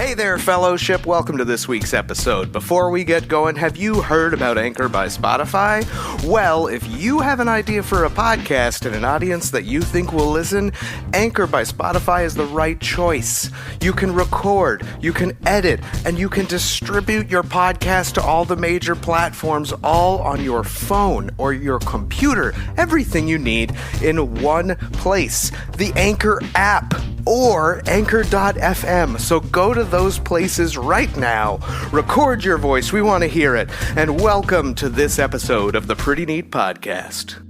Hey there, fellowship. Welcome to this week's episode. Before we get going, have you heard about Anchor by Spotify? Well, if you have an idea for a podcast and an audience that you think will listen, Anchor by Spotify is the right choice. You can record, you can edit, and you can distribute your podcast to all the major platforms all on your phone or your computer. Everything you need in one place. The Anchor app or Anchor.fm. So go to those places right now. Record your voice. We want to hear it. And welcome to this episode of the Pretty Neat Podcast.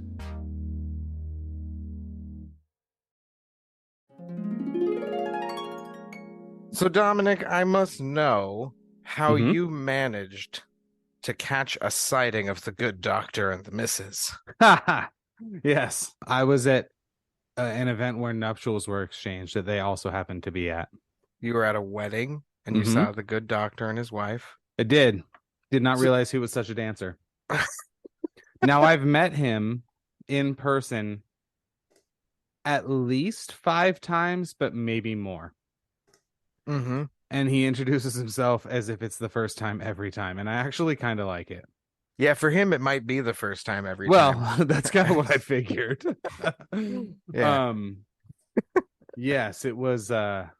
So, Dominic, I must know how you managed to catch a sighting of the good doctor and the missus. Yes, I was at an event where nuptials were exchanged that they also happened to be at. You were at a wedding and you saw the good doctor and his wife? I did. Did not realize he was such a dancer. Now, I've met him in person at least 5 times, but maybe more. Mm-hmm. And he introduces himself as if it's the first time every time. And I actually kind of like it. Yeah, for him, it might be the first time every time. Well, that's kind of what I figured. Yeah. Yes, it was a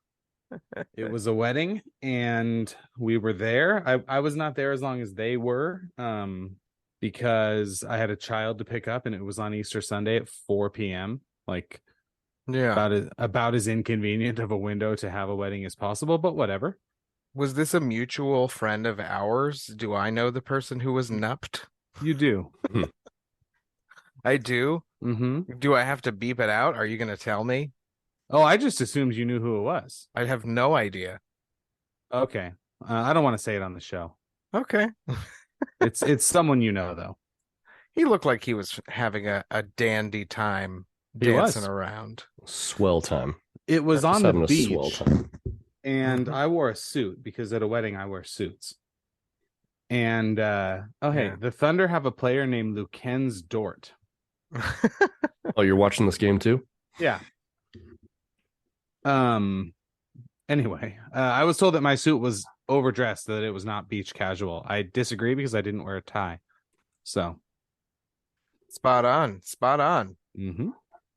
wedding and we were there. I was not there as long as they were, because I had a child to pick up and it was on Easter Sunday at 4 p.m. Like, yeah, about as inconvenient of a window to have a wedding as possible, but whatever. Was this a mutual friend of ours? Do I know the person who was nupped? You do. I do? Mm-hmm. Do I have to beep it out? Are you going to tell me? Oh, I just assumed you knew who it was. I have no idea. Okay. I don't want to say it on the show. Okay. It's someone you know, though. He looked like he was having a dandy time dancing around. Swell time. It was on the beach. Swell time. And I wore a suit because at a wedding I wear suits. And the Thunder have a player named Lucens Dort. Oh, you're watching this game too? Yeah. Anyway, I was told that my suit was overdressed, that it was not beach casual. I disagree because I didn't wear a tie. So spot on. Mm-hmm.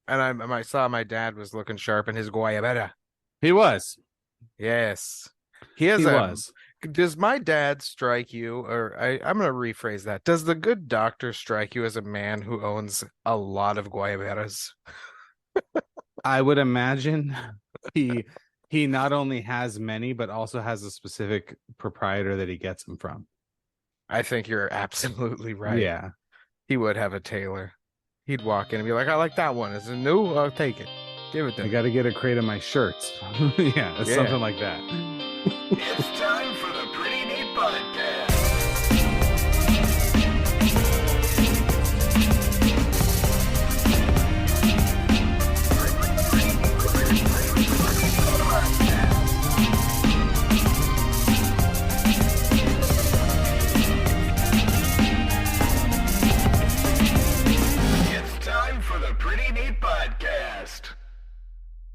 And I saw my dad was looking sharp in his guayabera. He was. Yes. He has. Was. Does my dad strike you, or I'm going to rephrase that. Does the good doctor strike you as a man who owns a lot of guayaberas? I would imagine he not only has many, but also has a specific proprietor that he gets them from. I think you're absolutely right. Yeah. He would have a tailor. He'd walk in and be like, I like that one. Is it new? I'll take it. Give it to me. I got to get a crate of my shirts. Yeah, something like that. It's time for the Pretty Neat Podcast. It's time for the Pretty Neat Podcast.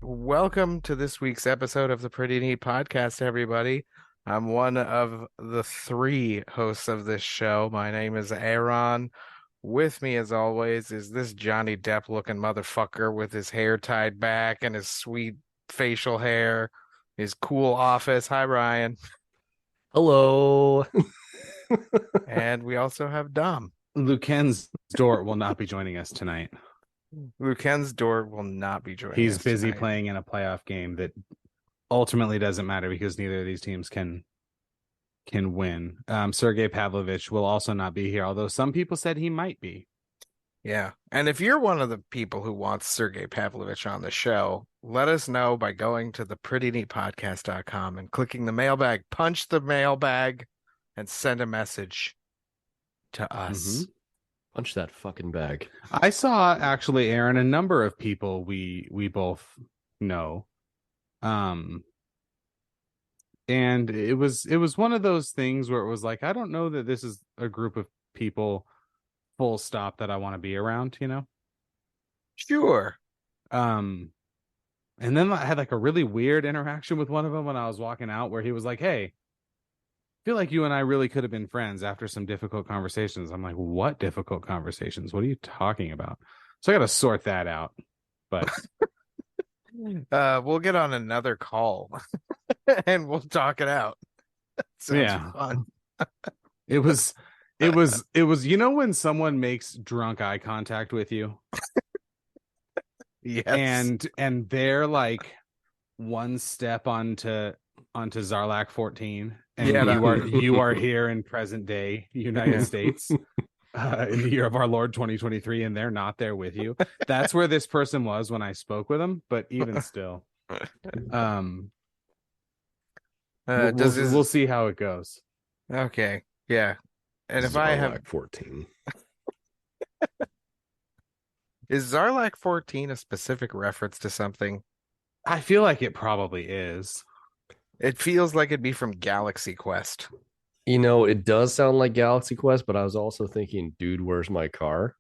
Welcome to this week's episode of the Pretty Neat Podcast, everybody. I'm one of the 3 hosts of this show. My name is Aaron. With me, as always, is this Johnny Depp-looking motherfucker with his hair tied back and his sweet facial hair, his cool office. Hi, Ryan. Hello. And we also have Dom. Lucens Dort will not be joining us tonight. Lucens Dort will not be joining us. He's busy tonight. playing in a playoff game that ultimately doesn't matter because neither of these teams can win. Sergei Pavlovich will also not be here, although some people said he might be. Yeah. And if you're one of the people who wants Sergei Pavlovich on the show, let us know by going to theprettyneatpodcast.com and clicking the mailbag. Punch the mailbag and send a message to us. Mm-hmm. Punch that fucking bag. I saw, actually, Aaron, a number of people we both know. And it was one of those things where it was like, I don't know that this is a group of people full stop that I want to be around, you know? Sure. And then I had like a really weird interaction with one of them when I was walking out, where he was like, "Hey, I feel like you and I really could have been friends after some difficult conversations." I'm like, "What difficult conversations? What are you talking about?" So I got to sort that out. But We'll get on another call and we'll talk it out. Sounds yeah, fun. it was, you know, when someone makes drunk eye contact with you Yes. and they're like one step onto Zarlak 14, and Yeah, you are here in present day United Yeah. States, in the year of our Lord 2023, and they're not there with you. That's where this person was when I spoke with him. But even still, does his we'll see how it goes. okay, yeah. And if I have Zarlak 14. is Zarlak 14 a specific reference to something? I feel like it probably is. It feels like it'd be from Galaxy Quest. You know, it does sound like Galaxy Quest, but I was also thinking, dude, where's my car?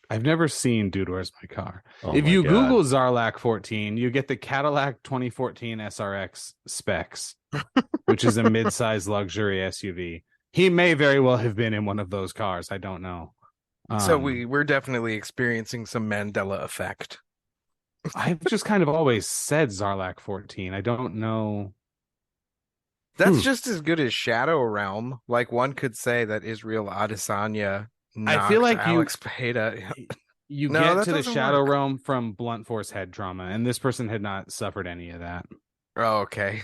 I've never seen Dude, Where's My Car? Oh If my you God. Google Zarlak 14, you get the Cadillac 2014 SRX specs, which is a mid-size luxury SUV. He may very well have been in one of those cars. I don't know. So we're definitely experiencing some Mandela effect. I've just kind of always said Zarlak 14. I don't know. That's just as good as Shadow Realm. Like one could say that Israel Adesanya I feel knocked like Alex Pereira. you No, get that to the doesn't Shadow work. Realm from blunt force head trauma, and this person had not suffered any of that. Oh, okay.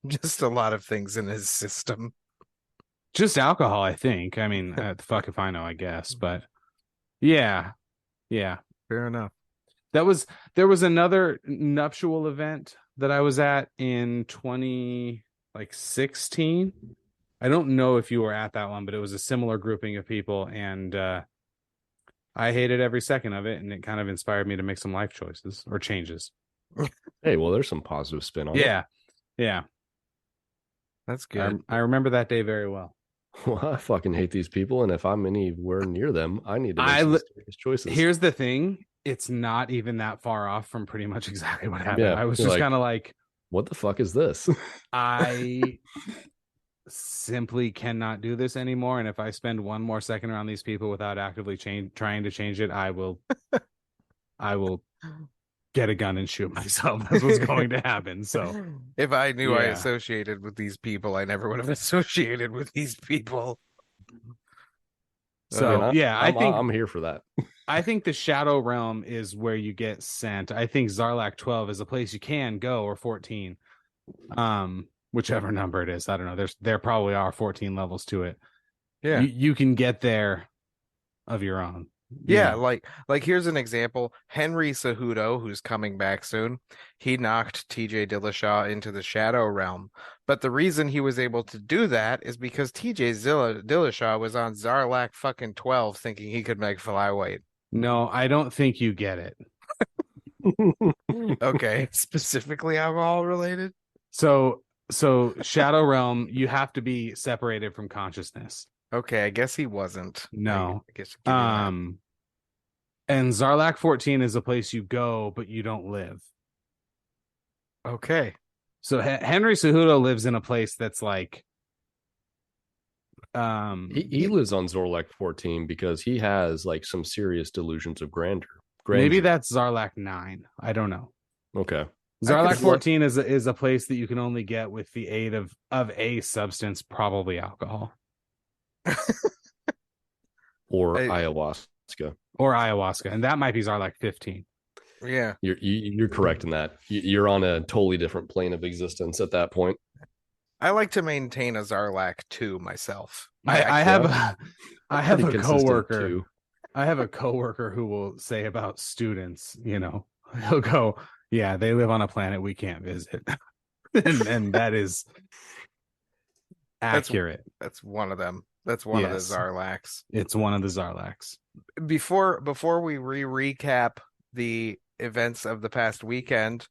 Just a lot of things in his system. Just alcohol, I think. I mean, fuck if I know, I guess. But yeah. Fair enough. There was another nuptial event that I was at in 2016. I don't know if you were at that one, but it was a similar grouping of people, and I hated every second of it, and it kind of inspired me to make some life choices or changes. Hey, well, there's some positive spin on it. Yeah. That's good. I remember that day very well. Well, I fucking hate these people, and if I'm anywhere near them, I need to make I some li- serious choices. Here's the thing. It's not even that far off from pretty much exactly what happened. Yeah, I was you're just like- kind of like, What the fuck is this? I simply cannot do this anymore. And if I spend one more second around these people without actively trying to change it, I will get a gun and shoot myself. That's what's going to happen. So if I knew I Yeah. associated with these people, I never would have associated with these people. Man, I think I'm here for that. I think the Shadow Realm is where you get sent. I think Zarlak 12 is a place you can go, or 14. Whichever number it is. I don't know. There probably are 14 levels to it. Yeah. You can get there of your own. Yeah, like here's an example. Henry Cejudo, who's coming back soon, he knocked TJ Dillashaw into the Shadow Realm. But the reason he was able to do that is because TJ Dillashaw was on Zarlak fucking 12 thinking he could make flyweight. No, I don't think you get it. Okay, specifically alcohol related? So Shadow Realm, you have to be separated from consciousness. Okay, I guess he wasn't. No. I guess give you that. And Zarlak 14 is a place you go, but you don't live. Okay. So Henry Cejudo lives in a place that's like He lives on Zorlak 14 because he has like some serious delusions of grandeur. Maybe that's Zarlak 9. I don't know. Okay. Zarlak 14 is a place that you can only get with the aid of a substance, probably alcohol. Or ayahuasca. Or ayahuasca. And that might be Zarlak 15. Yeah. You're correct in that. You're on a totally different plane of existence at that point. I like to maintain a Zarlak 2 myself. I have a Pretty consistent coworker. too. I have a coworker who will say about students, he'll go, yeah, they live on a planet we can't visit. and that is accurate. That's one of them. That's one of the Yes. Zarlaks. It's one of the Zarlaks. Before we recap the events of the past weekend,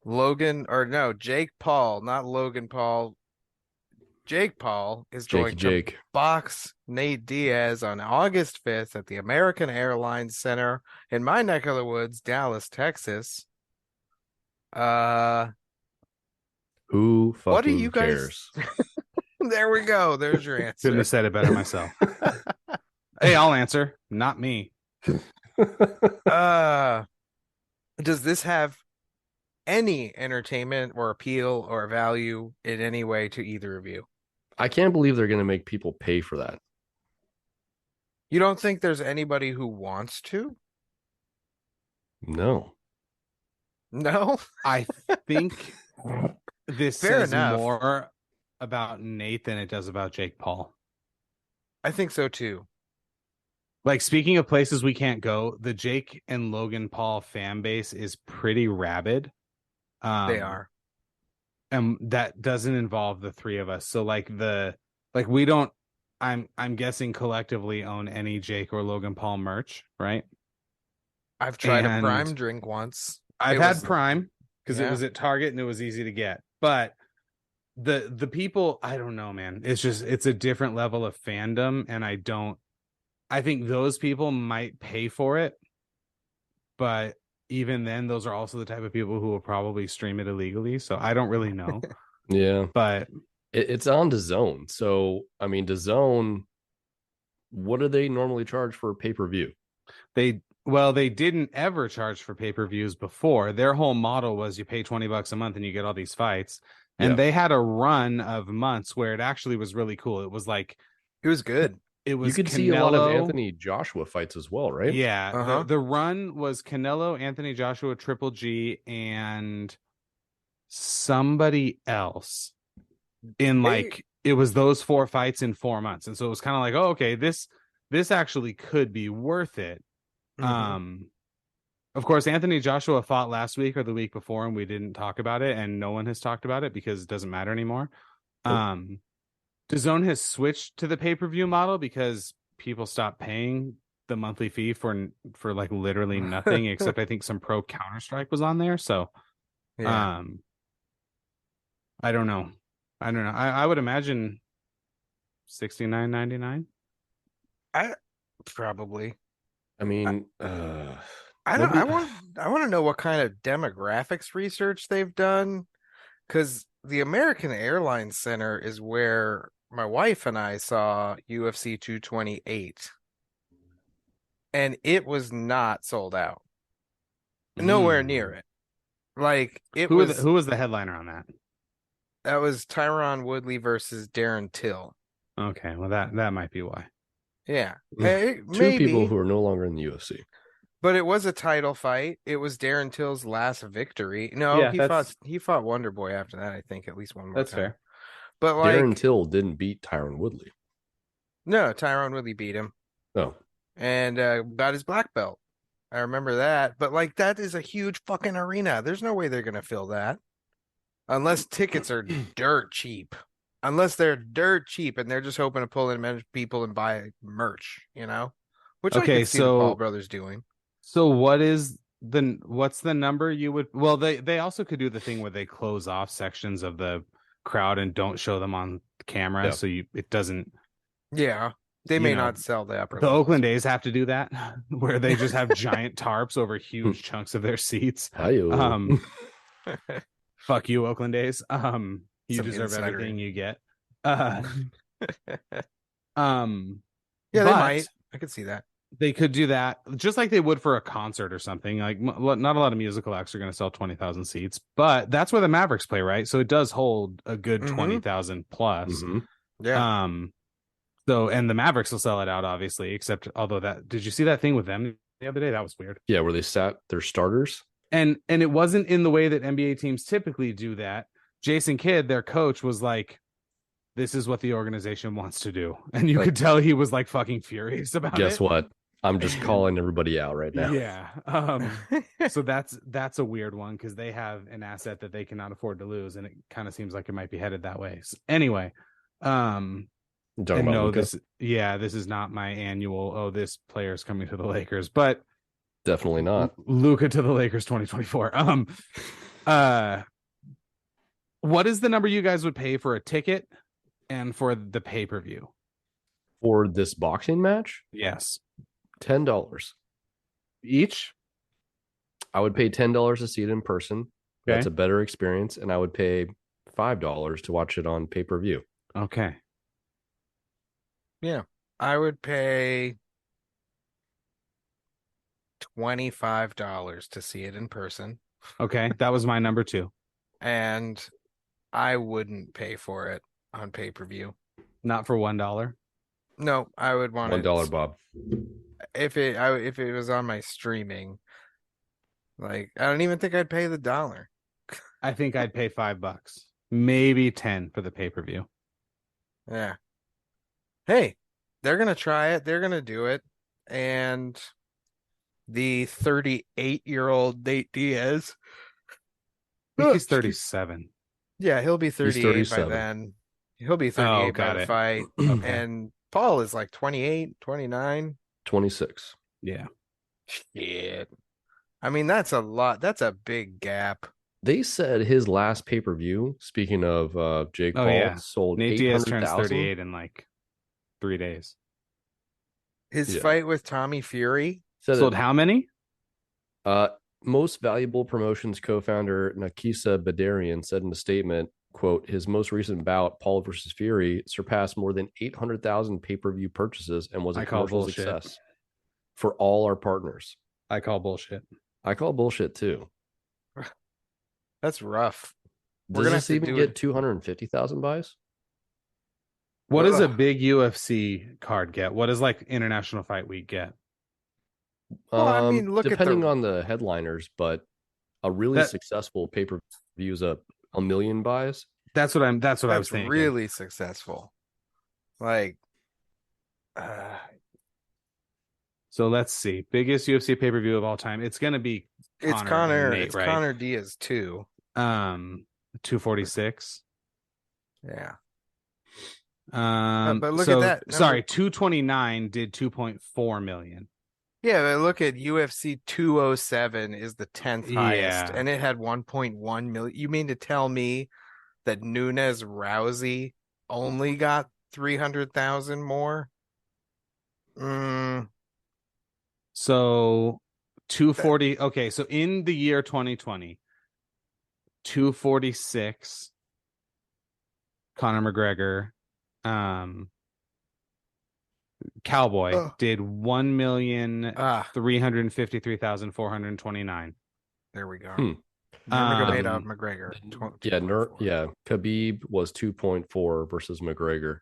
Jake Paul, not Logan Paul. Jake Paul is going to box Nate Diaz on August 5th at the American Airlines Center in my neck of the woods, Dallas, Texas. Who What do fucking you guys? cares? There we go. There's your Couldn't answer. have said it better myself. Hey, I'll answer. Not me. Uh, does this have any entertainment or appeal or value in any way to either of you? I can't believe they're going to make people pay for that. You don't think there's anybody who wants to? No. No? I think this Fair says enough. more about Nate than it does about Jake Paul. I think so too. Like, speaking of places we can't go, the Jake and Logan Paul fan base is pretty rabid. They are. And that doesn't involve the three of us. So we don't, I'm guessing, collectively own any Jake or Logan Paul merch, right? I've tried a And Prime drink once. I've It had was- Prime because it yeah. was at Target and it was easy to get. But the people, I don't know, man. It's a different level of fandom, and I think those people might pay for it, but even then, those are also the type of people who will probably stream it illegally. So I don't really know. Yeah. But It's on DAZN. So, I mean, DAZN, what do they normally charge for pay-per-view? they didn't ever charge for pay-per-views before. Their whole model was you pay $20 a month and you get all these fights. And Yeah. they had a run of months where it actually was really cool. It was like It was good. it was You could Canelo, see a lot of Anthony Joshua fights as well, right? Yeah. Uh-huh. The run was Canelo, Anthony Joshua, Triple G, and somebody else. In like it was those 4 fights in 4 months. And so it was kind of like, oh, okay, this actually could be worth it. Mhm. Of course, Anthony Joshua fought last week or the week before, and we didn't talk about it, and no one has talked about it because it doesn't matter anymore. Nope. DAZN has switched to the pay-per-view model because people stopped paying the monthly fee for like literally nothing except I think some pro Counter-Strike was on there. So Yeah. I don't know. I would imagine $69.99. Probably. I mean, I want to know what kind of demographics research they've done, because the American Airlines Center is where my wife and I saw UFC 228, and it was not sold out. Nowhere near it. Like it Who was. was the headliner on that? That was Tyron Woodley versus Darren Till. Okay, well that might be why. Yeah, two maybe. people who are no longer in the UFC. But it was a title fight. It was Darren Till's last victory. No, Yeah, he fought Wonder Boy after that, I think, at least one more That's time. fair. But like Darren Till didn't beat Tyron Woodley. no, Tyron Woodley beat him Oh, and got his black belt. I remember that. But like that is a huge fucking arena. There's no way they're gonna fill that. Unless tickets are dirt cheap. Unless they're dirt cheap and they're just hoping to pull in many people and buy merch, you know? Which I Okay, can see the so- Paul brothers doing. So what's the number you would? Well, they also could do the thing where they close off sections of the crowd and don't show them on camera, Yeah. so it doesn't. Yeah. They You may know, not sell the upper The levels. Oakland A's have to do that, where they just have giant tarps over huge chunks of their seats. hi-yo. Fuck you, Oakland A's. You Some deserve insider. everything you get. Yeah, they but might. I could see that. They could do that just like they would for a concert or something. Like not a lot of musical acts are going to sell 20,000 seats, but that's where the Mavericks play, right? So it does hold a good Mhm. 20,000 plus. Mhm. Yeah. So and the Mavericks will sell it out, obviously. Except although did you see that thing with them the other day? That was weird. Yeah, where they sat their starters. And it wasn't in the way that NBA teams typically do that. Jason Kidd, their coach, was like, "This is what the organization wants to do," and you Like- could tell he was like fucking furious about it. Guess what? I'm just calling everybody out right now. Yeah. So that's a weird one because they have an asset that they cannot afford to lose, and it kind of seems like it might be headed that way. So anyway, You talking and about no, Luka? this is not my annual. Oh, this player's coming to the Lakers, but Definitely not. Luka to the Lakers 2024. What is the number you guys would pay for a ticket and for the pay-per-view? For this boxing match, Yes, $10. each. I would pay $10 to see it in person. That's Okay. a better experience, and I would pay $5 to watch it on pay-per-view. Okay. Yeah. I would pay $25 to see it in person, Okay. That was my number 2. and I wouldn't pay for it on pay-per-view. Not for $1. No, I would want $1, it Bob. if it was on my streaming. Like, I don't even think I'd pay the dollar. I think I'd pay $5, maybe 10 for the pay-per-view. Yeah. Hey, they're gonna try it. They're gonna do it. And the 38-year-old Nate Diaz. I think he's 37. Yeah, he'll be 38 by 37. then. He'll be Oh, 38 by got the it. fight. Okay. And Paul is like 28, 29. 26. Yeah. Shit. I mean, that's a lot. That's a big gap. They said his last pay-per-view, speaking of Jake Oh, Paul, yeah. sold Nate Diaz turns 800,000. 38 in like 3 days. His Yeah. fight with Tommy Fury. Said Sold it- how many? Most Valuable Promotions co-founder Nakisa Badarian said in a statement, quote, his most recent bout, Paul versus Fury, surpassed more than 800,000 pay-per-view purchases and was a I call commercial bullshit. success for all our partners. I call bullshit. I call bullshit too. That's rough. We're Does gonna this have to even do get it. 250,000 buys? What does a Ugh. big UFC card get? What does like International Fight Week get? Well, I mean, look at depending the- on the headliners, but a really That- successful pay-per-view is a million buys. That's what I was That's thinking. really successful. Like, So let's see. Biggest UFC pay-per-view of all time. It's gonna be it's and Connor. Nate, It's right? Connor Diaz too. 246. Yeah. But look at that number. Sorry, 229 did 2.4 million. Yeah, but look at UFC 207 is the 10th highest, Yeah. and it had 1.1 million. You mean to tell me that Nunes Rousey only got 300,000 more? So 240. Okay, so in the year 2020, 246. Conor McGregor, Cowboy Ugh. did 1,353,429. There we go. Hmm. Nurmagomedov McGregor. Yeah, Khabib was 2.4 versus McGregor.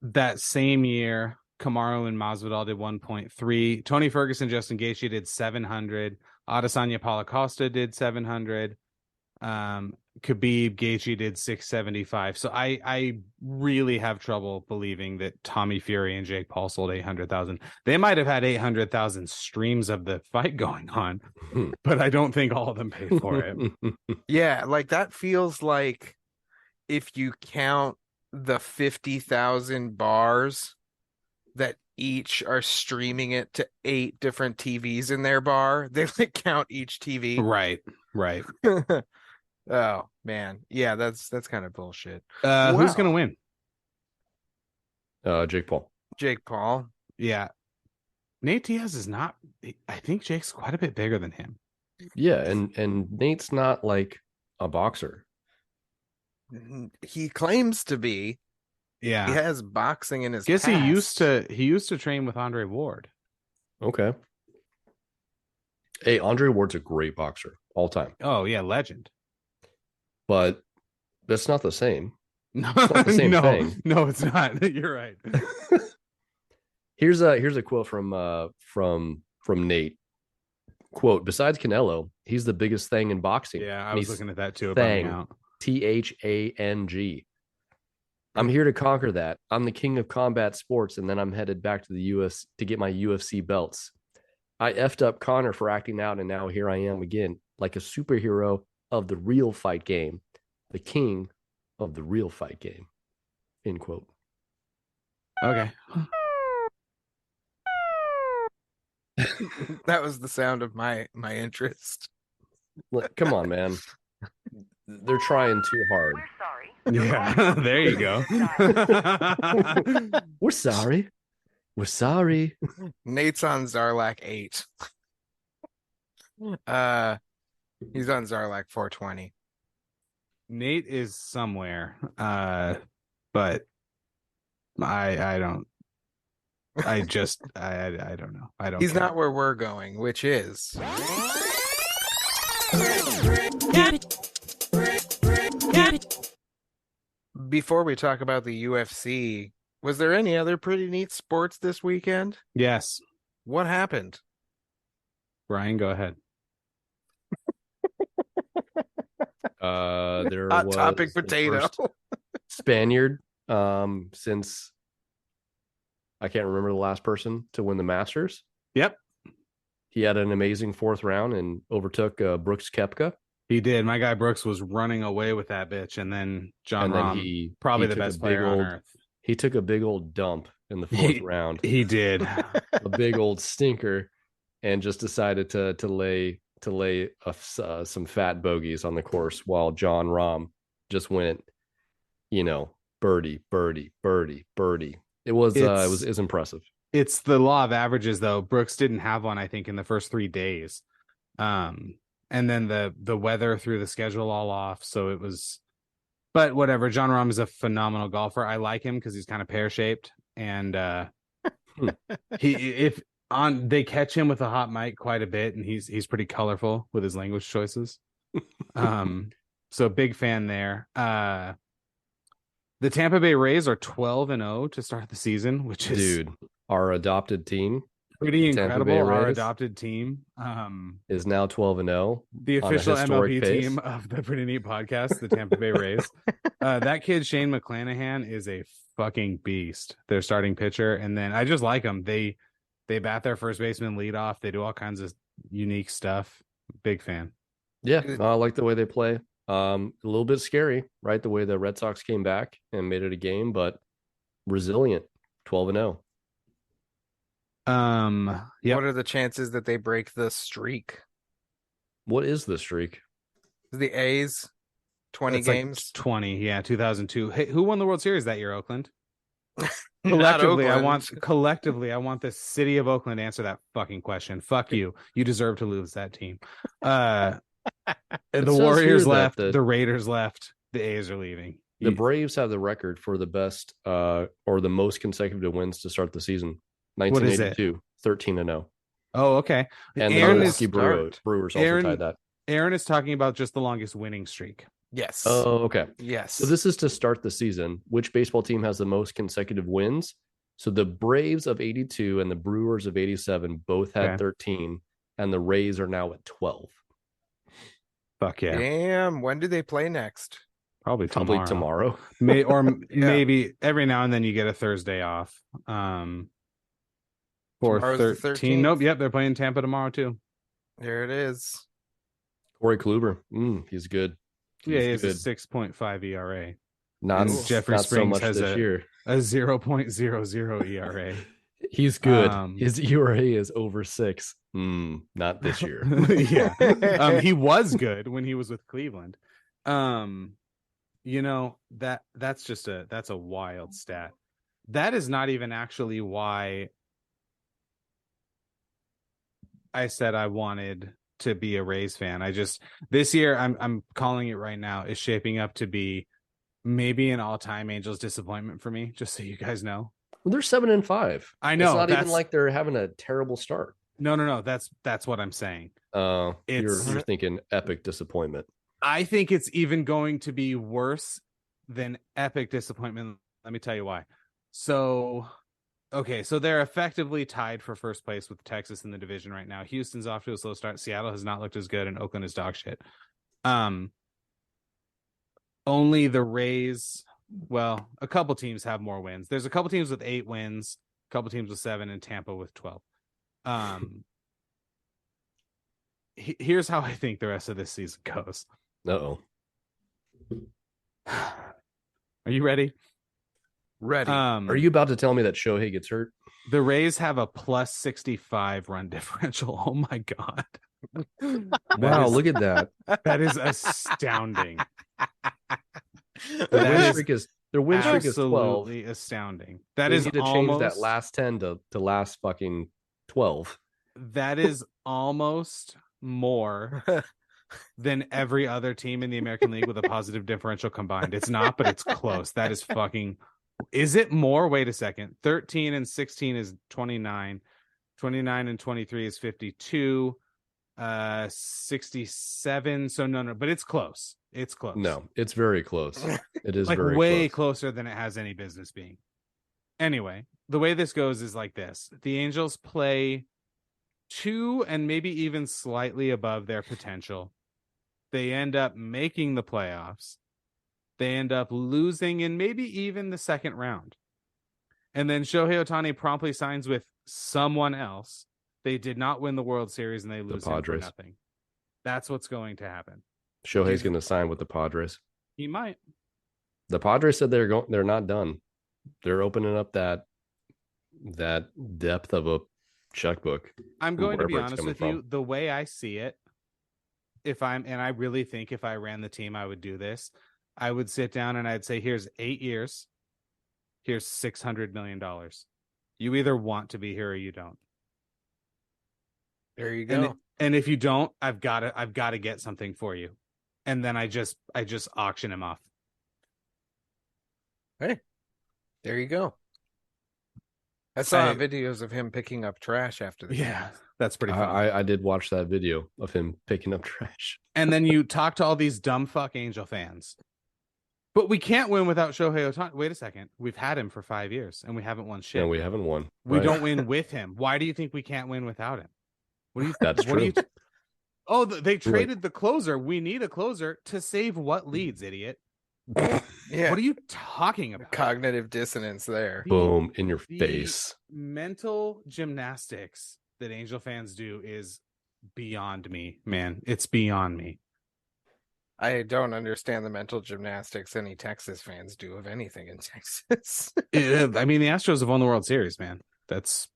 That same year, Kamaru and Masvidal did 1.3. Tony Ferguson, Justin Gaethje did 700. Adesanya Paulo Costa did 700. Khabib Gaethje did 675. So I really have trouble believing that Tommy Fury and Jake Paul sold 800,000. They might have had 800,000 streams of the fight going on, but I don't think all of them paid for it. Yeah, like that feels like if you count the 50,000 bars that each are streaming it to 8 different TVs in their bar, they like count each TV. Right. Oh man, yeah, that's kind of bullshit. Who's gonna Wow. win? Jake Paul. Jake Paul. Yeah. Nate Diaz is not. I think Jake's quite a bit bigger than him. Yeah, and Nate's not like a boxer. He claims to be. Yeah. He has boxing in his Guess past. he used to train with Andre Ward. Okay. Hey, Andre Ward's a great boxer all time, Oh yeah, legend. but that's not the same. No, not the same thing. No, it's not. You're right. Here's a quote from Nate. Quote, besides Canelo, he's the biggest thing in boxing. Yeah, I And was he's looking at that too. About Thang. out. THANG. I'm here to conquer that. I'm the king of combat sports, and then I'm headed back to the US to get my UFC belts. I effed up Connor for acting out, and now here I am again, like a superhero of the real fight game, the king of the real fight game. End quote. Okay. That was the sound of my interest. Look, come on, man. They're trying too hard. Yeah, there you go. We're sorry. We're sorry. Nate's on Zarlak 8. He's on Zarlak 420. Nate is somewhere, but I don't. I just I don't know. I don't. He's care. not where we're going, which is before we talk about the UFC. Was there any other pretty neat sports this weekend? Yes, What happened? Brian, go ahead. There Hot was topic the potato. first Spaniard since I can't remember the last person to win the Masters. Yep, He had an amazing fourth round and overtook Brooks Koepka. he did. My guy Brooks was running away with that bitch, and then John And then Rahm, he probably the took a best big player on old- earth. He took a big old dump in the fourth round, He did. a big old stinker, and just decided to lay some fat bogeys on the course while John Rahm just went, birdie, birdie, birdie, birdie. It was impressive. It's the law of averages, though. Brooks didn't have one, I think, in the first 3 days. And then the weather threw the schedule all off. So it was, but whatever. John Rahm is a phenomenal golfer. I like him because he's kind of pear-shaped. And they catch him with a hot mic quite a bit, and he's pretty colorful with his language choices. So big fan there. The Tampa Bay Rays are 12-0 to start the season, which is our adopted team, pretty Tampa Bay incredible. Our Rays adopted team is now 12-0. the official MLB pace. team of the Pretty Neat Podcast, the Tampa Bay Rays. That kid Shane McClanahan is a fucking beast. Their starting pitcher, and then I just like them. They bat their first baseman lead off. They do all kinds of unique stuff. Big fan. Yeah, I like the way they play. A little bit scary, right? The way the Red Sox came back and made it a game, but resilient. 12-0. Yep. What are the chances that they break the streak? What is the streak? The A's 20 That's like games. 20, yeah, 2002. Hey, who won the World Series that year, Oakland? Not Collectively, Oakland. I want the city of Oakland to answer that fucking question. Fuck you. You deserve to lose that team. The Warriors left, the Raiders left, the A's are leaving. The Braves have the record for the best or the most consecutive wins to start the season. 1982, 13-0. Oh, okay. And Aaron the Milwaukee Brewers also tied that. Aaron is talking about just the longest winning streak. Yes. Oh, okay. Yes. So this is to start the season. Which baseball team has the most consecutive wins? So the Braves of 82 and the Brewers of 87 both had 13, and the Rays are now at 12. Fuck yeah. Damn. When do they play next? Probably tomorrow. Maybe every now and then you get a Thursday off. For Tomorrow's 13. Nope. Yep. They're playing Tampa tomorrow too. There it is. Corey Kluber. He's good. He has a 6.5 ERA. Not Jeffrey Springs so much has this year. A 0.00 ERA. He's good. His ERA is over 6. Not this year. Yeah. He was good when he was with Cleveland. That's a wild stat. That is not even actually why I said I wanted to be a Rays fan. This year I'm calling it right now, is shaping up to be maybe an all-time Angels disappointment for me, just so you guys know. Well, they're 7-5. I know. It's not even like they're having a terrible start. No. That's what I'm saying. You're thinking epic disappointment. I think it's even going to be worse than epic disappointment. Let me tell you why. So they're effectively tied for first place with Texas in the division right now. Houston's off to a slow start. Seattle has not looked as good, and Oakland is dog shit. Only the Rays, well, a couple teams have more wins. There's a couple teams with 8 wins, a couple teams with 7, and Tampa with 12. Here's how I think the rest of this season goes. Uh-oh. Are you ready? Ready. Are you about to tell me that Shohei gets hurt? The Rays have a plus 65 run differential. Oh my God. Wow, look at that. That is astounding. Their win streak is 12. Absolutely astounding. That is need to change that last 10 to last fucking 12. That is almost more than every other team in the American League with a positive differential combined. It's not, but it's close. That is fucking. Is it more? Wait a second. 13 and 16 is 29. 29 and 23 is 52. 67. So no, but it's close. It's close. No, it's very close. It is Like very way close. closer than it has any business being. Anyway, the way this goes is like this. The Angels play to and maybe even slightly above their potential. They end up making the playoffs. They end up losing in maybe even the second round. And then Shohei Ohtani promptly signs with someone else. They did not win the World Series and they lose him for Padres. nothing. That's what's going to happen. Shohei's going to sign with the Padres. He might. The Padres said they're not done. They're opening up that depth of a checkbook. I'm going to be wherever it's honest coming with from. you. The way I see it, I really think if I ran the team, I would do this. I would sit down and I'd say, here's 8 years. Here's $600 million. You either want to be here or you don't. There you go. And if you don't, I've got to get something for you. And then I just auction him off. Hey, there you go. I saw videos of him picking up trash after the game. That's pretty fun. I did watch that video of him picking up trash. And then you talk to all these dumb fuck Angel fans. But we can't win without Shohei Ohtani. Wait a second. We've had him for 5 years and we haven't won shit. No, we haven't won. We Right. don't win with him. Why do you think we can't win without him? What do you? That's what true. Do you, they traded the closer. We need a closer to save what leads, idiot. Yeah. What are you talking about? Cognitive dissonance there. Boom in your The face. mental gymnastics that Angel fans do is beyond me, man. It's beyond me. I don't understand the mental gymnastics any Texas fans do of anything in Texas. I mean, the Astros have won the World Series, man. That's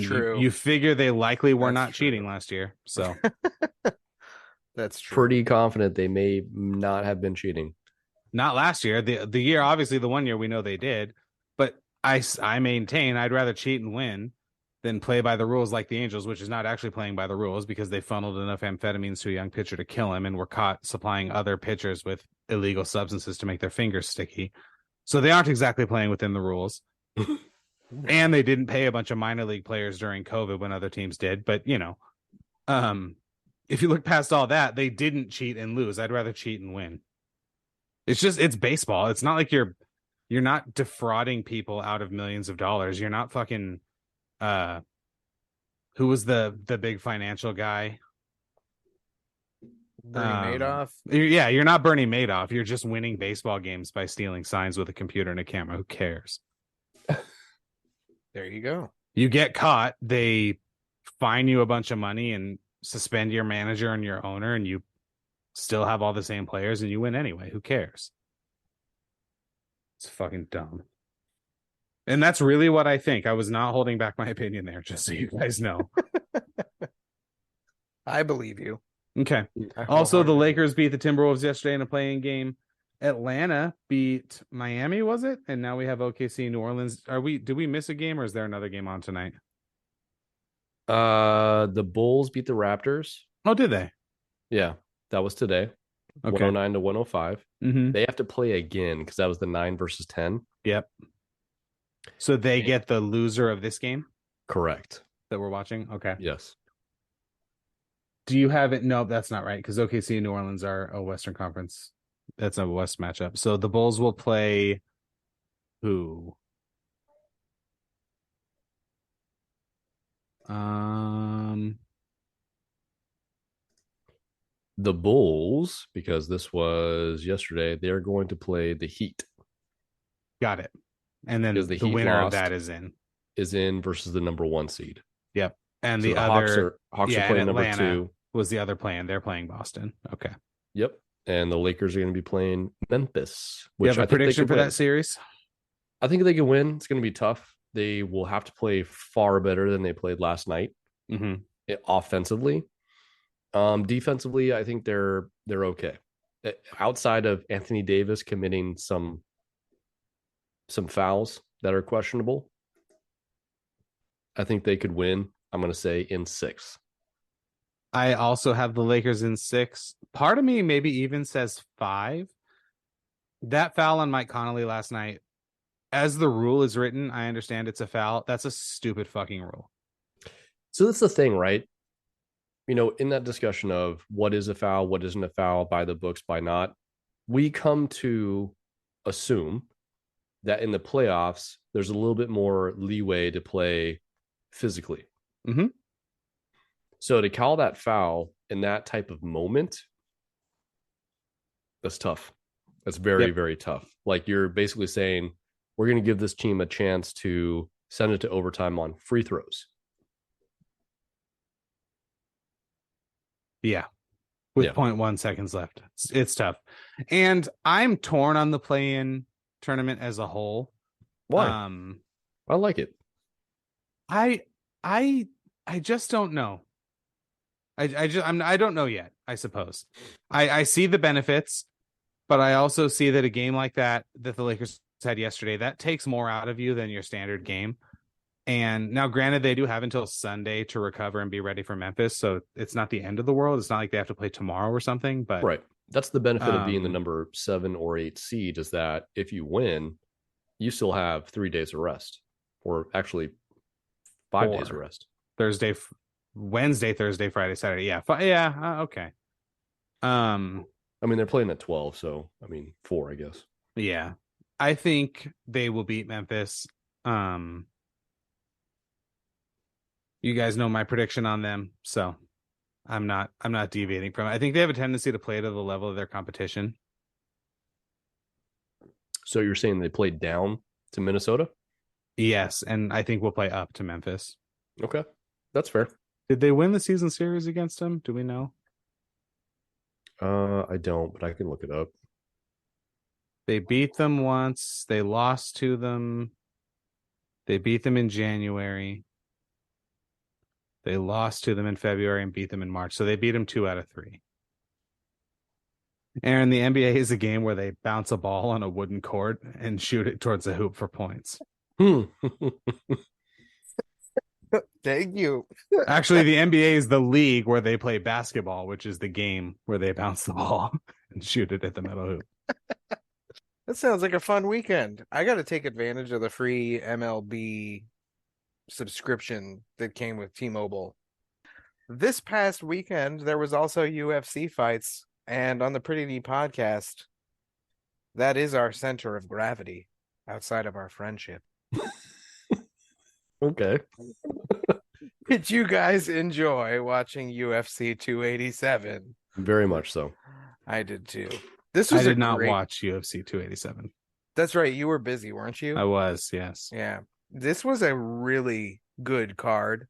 true. You figure they likely were That's not true. cheating last year. So That's true. Pretty confident they may not have been cheating. not last year. The year, obviously, the 1 year we know they did. But I maintain I'd rather cheat and win than play by the rules like the Angels, which is not actually playing by the rules because they funneled enough amphetamines to a young pitcher to kill him and were caught supplying other pitchers with illegal substances to make their fingers sticky. So they aren't exactly playing within the rules. And they didn't pay a bunch of minor league players during COVID when other teams did. But, if you look past all that, they didn't cheat and lose. I'd rather cheat and win. It's baseball. It's not like you're not defrauding people out of millions of dollars. You're not fucking who was the big financial guy? Bernie Madoff. Yeah, you're not Bernie Madoff. You're just winning baseball games by stealing signs with a computer and a camera. Who cares? There you go. You get caught, they fine you a bunch of money and suspend your manager and your owner, and you still have all the same players and you win anyway. Who cares? It's fucking dumb. And that's really what I think. I was not holding back my opinion there, just so you guys know. I believe you. Okay. I Also, the wholeheartedly- Lakers beat the Timberwolves yesterday in a playing game. Atlanta beat Miami, was it? And now we have OKC, New Orleans. Did we miss a game or is there another game on tonight? The Bulls beat the Raptors. Oh, did they? Yeah, that was today. Okay. 109 to 105. Mm-hmm. They have to play again because that was the 9 versus 10. Yep. So they get the loser of this game Correct. that we're watching? Okay. Yes. Do you have it? No, that's not right because OKC and New Orleans are a Western Conference. That's a West matchup. So the Bulls will play who? The Bulls, because this was yesterday, they're going to play the Heat. Got it. And then Because the the Heat winner of lost. that is in. Is in versus the number 1 seed. Yep. And So the Hawks other are yeah, playing and number Atlanta 2. was the other playing. They're playing Boston. Okay. Yep. And the Lakers are going to be playing Memphis. You have a I think they prediction can for win. that series? I think they can win. It's going to be tough. They will have to play far better than they played last night. Mm-hmm. Offensively. Defensively, I think they're okay. Outside of Anthony Davis committing some fouls that are questionable, I think they could win. I'm going to say in 6. I also have the Lakers in 6. Part of me maybe even says 5. That foul on Mike Conley last night, as the rule is written, I understand it's a foul. That's a stupid fucking rule. So that's the thing, right? In that discussion of what is a foul, what isn't a foul, by the books, by not, we come to assume that in the playoffs, there's a little bit more leeway to play physically. Mm-hmm. So to call that foul in that type of moment, that's tough. That's very, very tough. Like, you're basically saying, we're going to give this team a chance to send it to overtime on free throws. Yeah. With 0.1 seconds left. It's tough. And I'm torn on the play-in tournament as a whole. Why? I like it. I just don't know. I don't know yet, I suppose. I see the benefits, but I also see that a game like that the Lakers had yesterday, that takes more out of you than your standard game. And now, granted, they do have until Sunday to recover and be ready for Memphis, so it's not the end of the world. It's not like they have to play tomorrow or something. But right, that's the benefit of being the number 7 or 8 seed, is that if you win, you still have 3 days of rest, or actually 5 days of rest. Wednesday, Thursday, Friday, Saturday. Yeah, okay. I mean, they're playing at 12, so 4, I guess. Yeah, I think they will beat Memphis. You guys know my prediction on them, so I'm not deviating from it. I think they have a tendency to play to the level of their competition. So you're saying they played down to Minnesota? Yes, and I think we'll play up to Memphis. Okay, that's fair. Did they win the season series against them? Do we know? I don't, but I can look it up. They beat them once. They lost to them. They beat them in January. They lost to them in February and beat them in March. So they beat them 2 out of 3. Aaron, the NBA is a game where they bounce a ball on a wooden court and shoot it towards the hoop for points. Thank you. Actually, the NBA is the league where they play basketball, which is the game where they bounce the ball and shoot it at the metal hoop. That sounds like a fun weekend. I got to take advantage of the free MLB subscription that came with T-Mobile. This past weekend, there was also UFC fights, and on the Pretty Neat podcast, that is our center of gravity outside of our friendship. Okay. Did you guys enjoy watching UFC 287? Very much so. I did too. I did not watch UFC 287. That's right. You were busy, weren't you? I was, yes. Yeah. This was a really good card.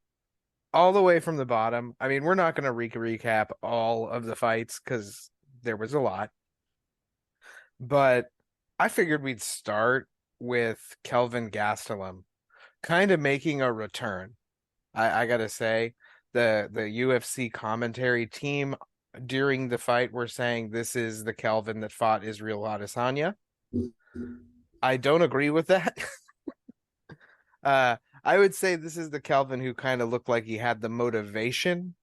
All the way from the bottom. I mean, we're not going to recap all of the fights because there was a lot. But I figured we'd start with Kelvin Gastelum kind of making a return. I got to say, the UFC commentary team during the fight were saying this is the Kelvin that fought Israel Adesanya. I don't agree with that. I would say this is the Kelvin who kind of looked like he had the motivation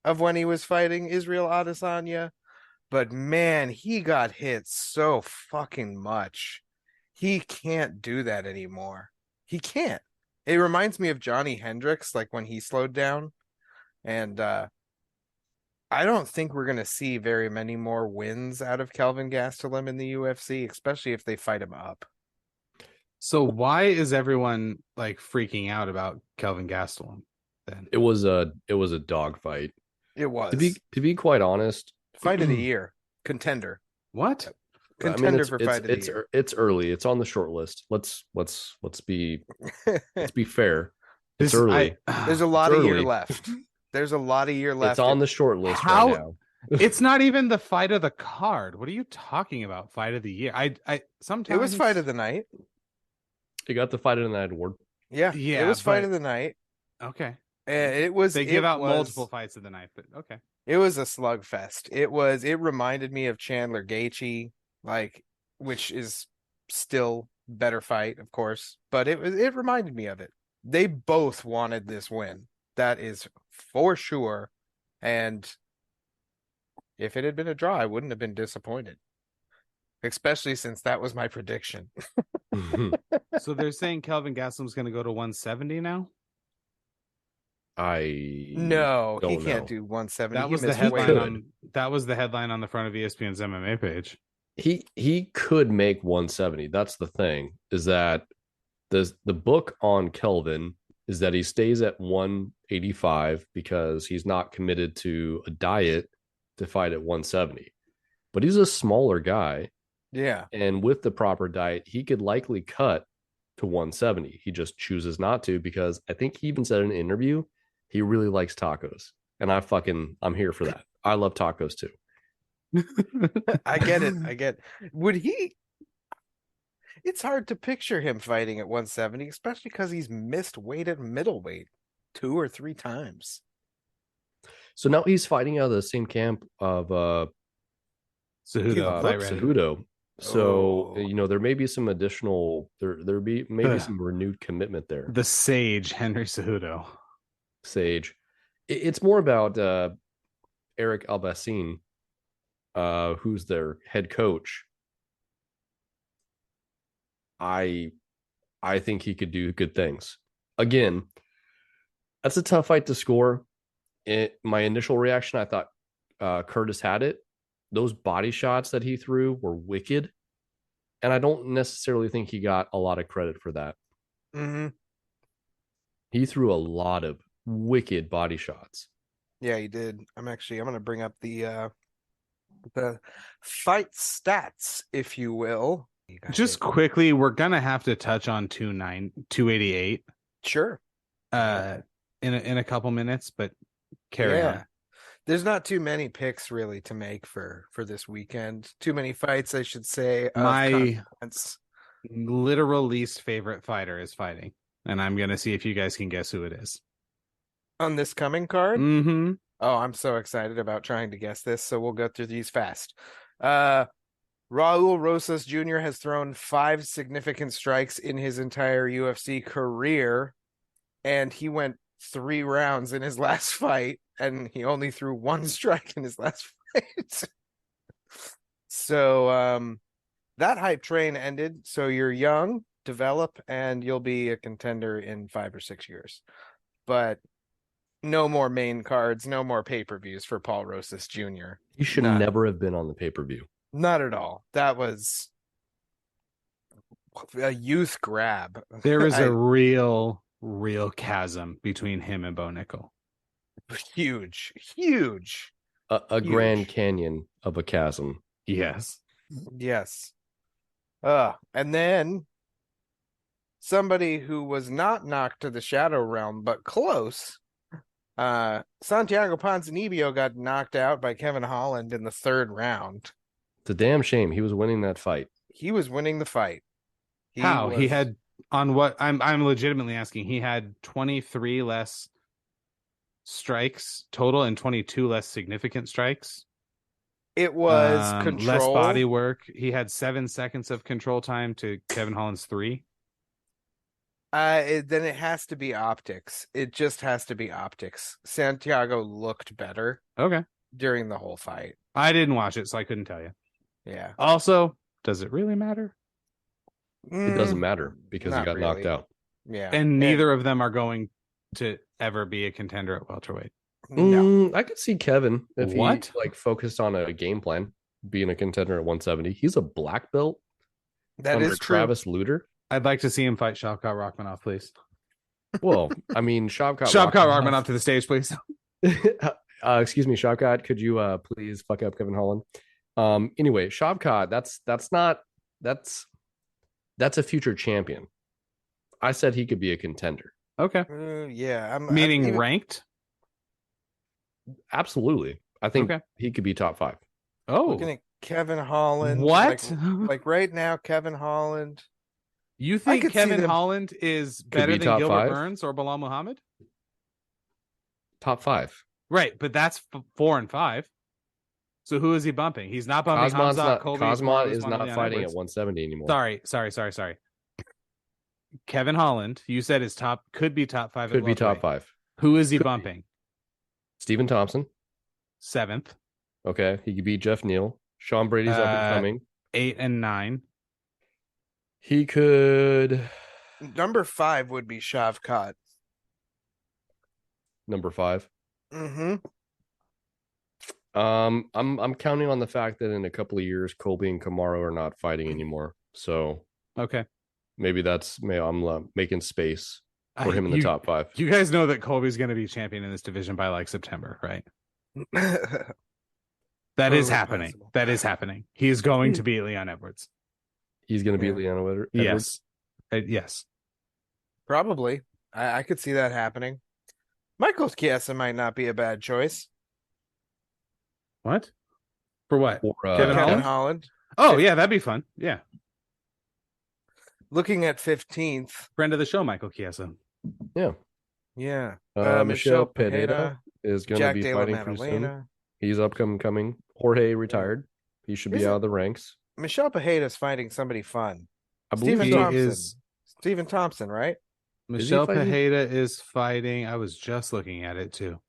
of when he was fighting Israel Adesanya. But man, he got hit so fucking much. He can't do that anymore. He can't. It reminds me of Johnny Hendricks, like when he slowed down. And I don't think we're going to see very many more wins out of Kelvin Gastelum in the UFC, especially if they fight him up. So why is everyone like freaking out about Kelvin Gastelum then? It was a dog fight. It was. To be quite honest, fight of the year, contender. What? Contender for fight of the year. It's early. It's on the short list. Let's be fair. It's early. There's a lot of year left. There's a lot of year left. It's on the short list right now. It's not even the fight of the card. What are you talking about? Fight of the year. Sometimes it was fight of the night. It got the fight of the night award. Yeah. It was fight of the night. Okay. It was. They give out multiple fights of the night, but okay. It was a slugfest. It reminded me of Chandler Gaethje, which is still better fight, of course, but it reminded me of it. They both wanted this win. That is for sure. And if it had been a draw, I wouldn't have been disappointed. Especially since that was my prediction. So they're saying Kelvin Gastelum's going to go to 170 now? No, he don't can't know. do 170. That He was the missed headline weight. that was the headline on the front of ESPN's MMA page. He could make 170. That's the thing, is that the book on Kelvin is that he stays at 185 because he's not committed to a diet to fight at 170. But he's a smaller guy, Yeah. and with the proper diet, he could likely cut to 170. He just chooses not to because I think he even said in an interview he really likes tacos. And I'm here for that. I love tacos too. I get it. Would he? It's hard to picture him fighting at 170, especially because he's missed weight at middleweight 2 or 3 times. So now he's fighting out of the same camp of Cejudo, fight ready. Cejudo. So Oh. there may be some additional maybe some renewed commitment there. The sage Henry Cejudo. Sage. It's more about Eric Albacin, who's their head coach. I think he could do good things. Again, that's a tough fight to score. My initial reaction, I thought Curtis had it. Those body shots that he threw were wicked. And I don't necessarily think he got a lot of credit for that. Mm-hmm. He threw a lot of wicked body shots. Yeah, he did. I'm going to bring up the fight stats, if you will. Just quickly, we're going to have to touch on 288 Sure. in a couple minutes, but carry on. There's not too many picks really to make for this weekend. Too many fights, I should say. My literal least favorite fighter is fighting, and I'm going to see if you guys can guess who it is. On this coming card? Mm-hmm. Oh, I'm so excited about trying to guess this, so we'll go through these fast. Raul Rosas Jr. has thrown 5 significant strikes in his entire UFC career, and he went 3 rounds in his last fight, and he only threw 1 strike in his last fight. So that hype train ended. So you're young, develop, and you'll be a contender in 5 or 6 years. But no more main cards, no more pay-per-views for Paul Rosas Jr. He should never have been on the pay-per-view. Not at all. That was a youth grab. There is a real chasm between him and Bo Nickel. Huge. A Grand Canyon of a chasm. Yes. And then somebody who was not knocked to the shadow realm, but close. Santiago Ponzinibbio got knocked out by Kevin Holland in the 3rd round. It's a damn shame. He was winning that fight. He was winning the fight. He had on what I'm legitimately asking. He had 23 less strikes total and 22 less significant strikes. It was control. Less body work. He had 7 seconds of control time to Kevin Holland's 3. Then it has to be optics. It just has to be optics. Santiago looked better. Okay. During the whole fight. I didn't watch it, so I couldn't tell you. Yeah. Also, does it really matter? It doesn't matter because he got knocked out. Yeah. And neither of them are going to ever be a contender at welterweight. No. I could see Kevin if he focused on a game plan, being a contender at 170. He's a black belt. That is true. Travis Lutter. I'd like to see him fight Shavkat Rakhmonov, please. Well, I mean, Shavkat Rakhmonov to the stage, please. Excuse me, Shavkat, could you please fuck up Kevin Holland? Anyway, Shavkat, that's a future champion. I said he could be a contender. Okay. Yeah. Meaning ranked? Absolutely. I think he could be top 5. Oh. Looking at Kevin Holland. What? Like right now, Kevin Holland. You think Kevin Holland is better than Gilbert 5? Burns or Bilal Muhammad? Top 5. Right, but that's 4 and 5. So who is he bumping? He's not bumping Khamzat is not fighting at 170 anymore. Sorry. Kevin Holland, you said could be top 5. Could be top 5. Who is he bumping? Stephen Thompson. 7th. Okay, he could beat Jeff Neal. Sean Brady's up and coming. 8 and 9. He could. Number 5 would be Shavkat. Number 5. Mm-hmm. I'm counting on the fact that in a couple of years, Colby and Kamaru are not fighting anymore. So Okay. maybe I'm making space for him in the top 5. You guys know that Colby's going to be champion in this division by like September, right? That is Totally happening. possible. That is happening. He is going to beat Leon Edwards. He's going to Yeah. beat Leon Edwards. Yes. Yes. Probably. I could see that happening. Michael Chiesa might not be a bad choice. What? For what? Or, Kevin Kevin Holland? Holland. Oh, yeah, that'd be fun. Yeah. Looking at 15th. Friend of the show, Michael Chiesa. Yeah. Yeah. Michelle Pereira is going to Jack be De La fighting pretty soon. Maddalena. He's coming. Jorge retired. He should be Isn't- out of the ranks. Michelle Pereira's fighting somebody fun. I believe Stephen he Thompson. is- Stephen Thompson, right? Michelle fighting? Pereira is fighting. I was just looking at it too.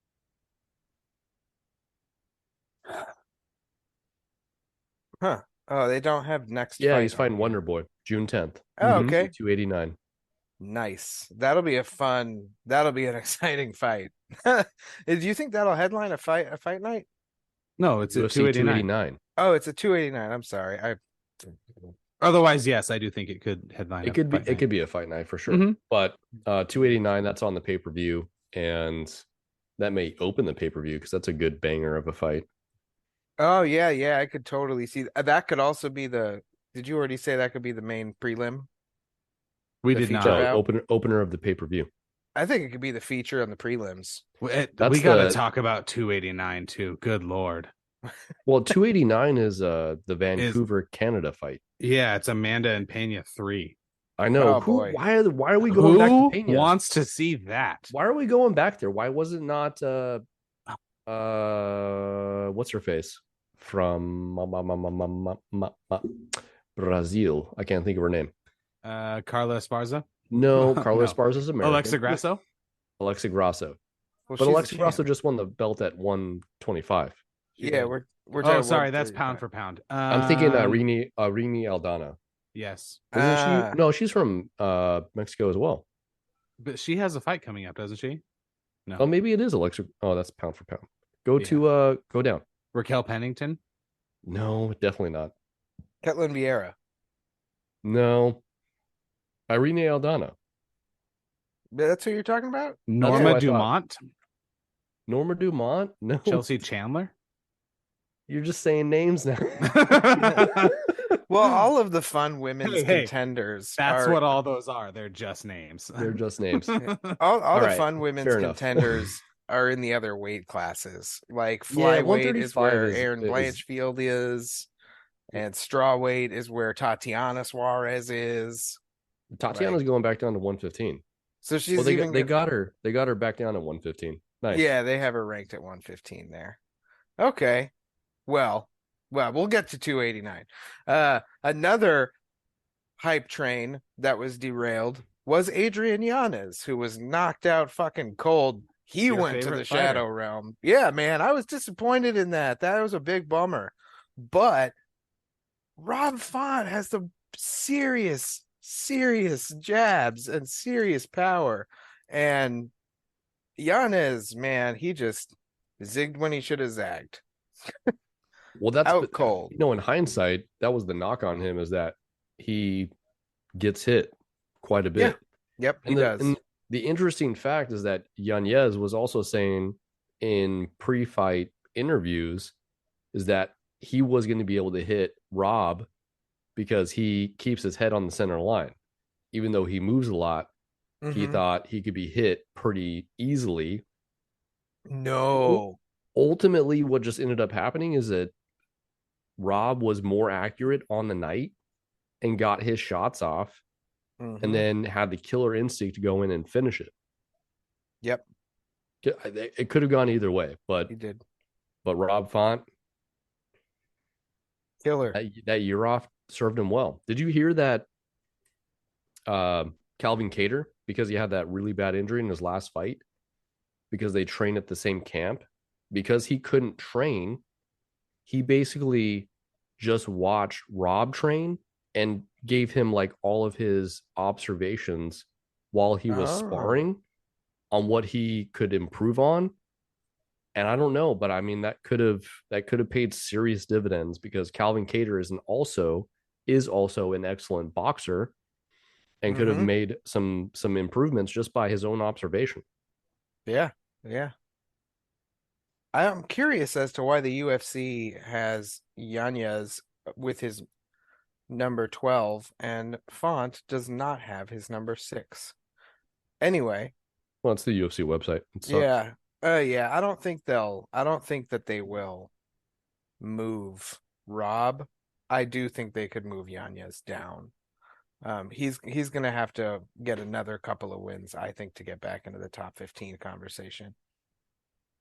Huh. Oh, they don't have next Yeah, fight he's fighting on Wonder here. Boy, June 10th. Oh, Mhm. okay. 289. Nice. That'll be an exciting fight. Do you think that'll headline a fight night? No, it's at UFC 289. Oh, it's a 289. I'm sorry. Otherwise, yes, I do think it could headline. It could be a fight night for sure. Mhm. But 289, that's on the pay-per-view, and that may open the pay-per-view because that's a good banger of a fight. Oh, yeah, I could totally see that could also be did you already say that could be the main prelim? We the did feature not. bout? Opener of the pay-per-view. I think it could be the feature on the prelims. We That's got to the- talk about 289 too. Good lord. Well, 289 is the Vancouver Canada fight. Yeah, it's Amanda and Pena 3. I know. Oh, boy. Why are we going back Who to Pena? wants to see that? Why are we going back there? Why was it not what's her face from Brazil? I can't think of her name. Carla Esparza? No, Carlos No. Esparza's American. Alexa Grasso? Alexa Grasso. Well, But she's a Alexa Grasso champ. just won the belt at 125. Yeah, we're Oh, talking sorry, about that's 35. pound for pound. I'm thinking Rini Aldana. Yes. Isn't Ah. she? No, she's from Mexico as well. But she has a fight coming up, doesn't she? No. Oh, maybe it is Alexa. Oh, that's pound for pound. Go down. Raquel Pennington? No, definitely not. Ketlin Vieira. No. Irene Aldana. That's who you're talking about? what Norma I thought. Dumont? Norma Dumont? No. Chelsea Chandler? You're just saying names now. Well, all of the fun women's Hey, contenders. That's are, what all those are. They're just names. They're just names. all All the right, fun women's fair enough. contenders are in the other weight classes. Like Yeah, flyweight is 135 where is- Aaron is- Blanchfield is, and strawweight is where Tatiana Suarez is. Tatiana's going back down to 115. So she's Well, they even got her back down to 115. Nice. Yeah, they have her ranked at 115 there. Okay. Well, we'll get to 289. Another hype train that was derailed was Adrian Yanez, who was knocked out fucking cold. He Your went to favorite the fighter. Shadow Realm. Yeah, man, I was disappointed in that. That was a big bummer. But Rob Font has the serious jabs and serious power. And Yanez, man, he just zigged when he should have zagged. Well, that's Out cold. In hindsight, that was the knock on him, is that he gets hit quite a bit. Yep, he And does. and the interesting fact is that Yanez was also saying in pre-fight interviews is that he was going to be able to hit Rob because he keeps his head on the center line. Even though he moves a lot, he Mhm. thought he could be hit pretty easily. No. Ultimately, what just ended up happening is that Rob was more accurate on the night and got his shots off, Mhm. and then had the killer instinct to go in and finish it. Yep, It could have gone either way, but he did. Rob Font, Killer. that year off served him well. Did you hear that Calvin Cater, because he had that really bad injury in his last fight, because they train at the same camp, because he couldn't train, he basically just watched Rob train and gave him like all of his observations while he was sparring on what he could improve on. And I don't know, but I mean that could have paid serious dividends, because Calvin Kattar is also an excellent boxer and could have made some improvements just by his own observation. Yeah. I'm curious as to why the UFC has Yanez with his number 12 and Font does not have his number 6. Anyway, well, it's the UFC website. It sucks. Yeah. I don't think that they will move Rob. I do think they could move Yanez down. He's going to have to get another couple of wins, I think, to get back into the top 15 conversation.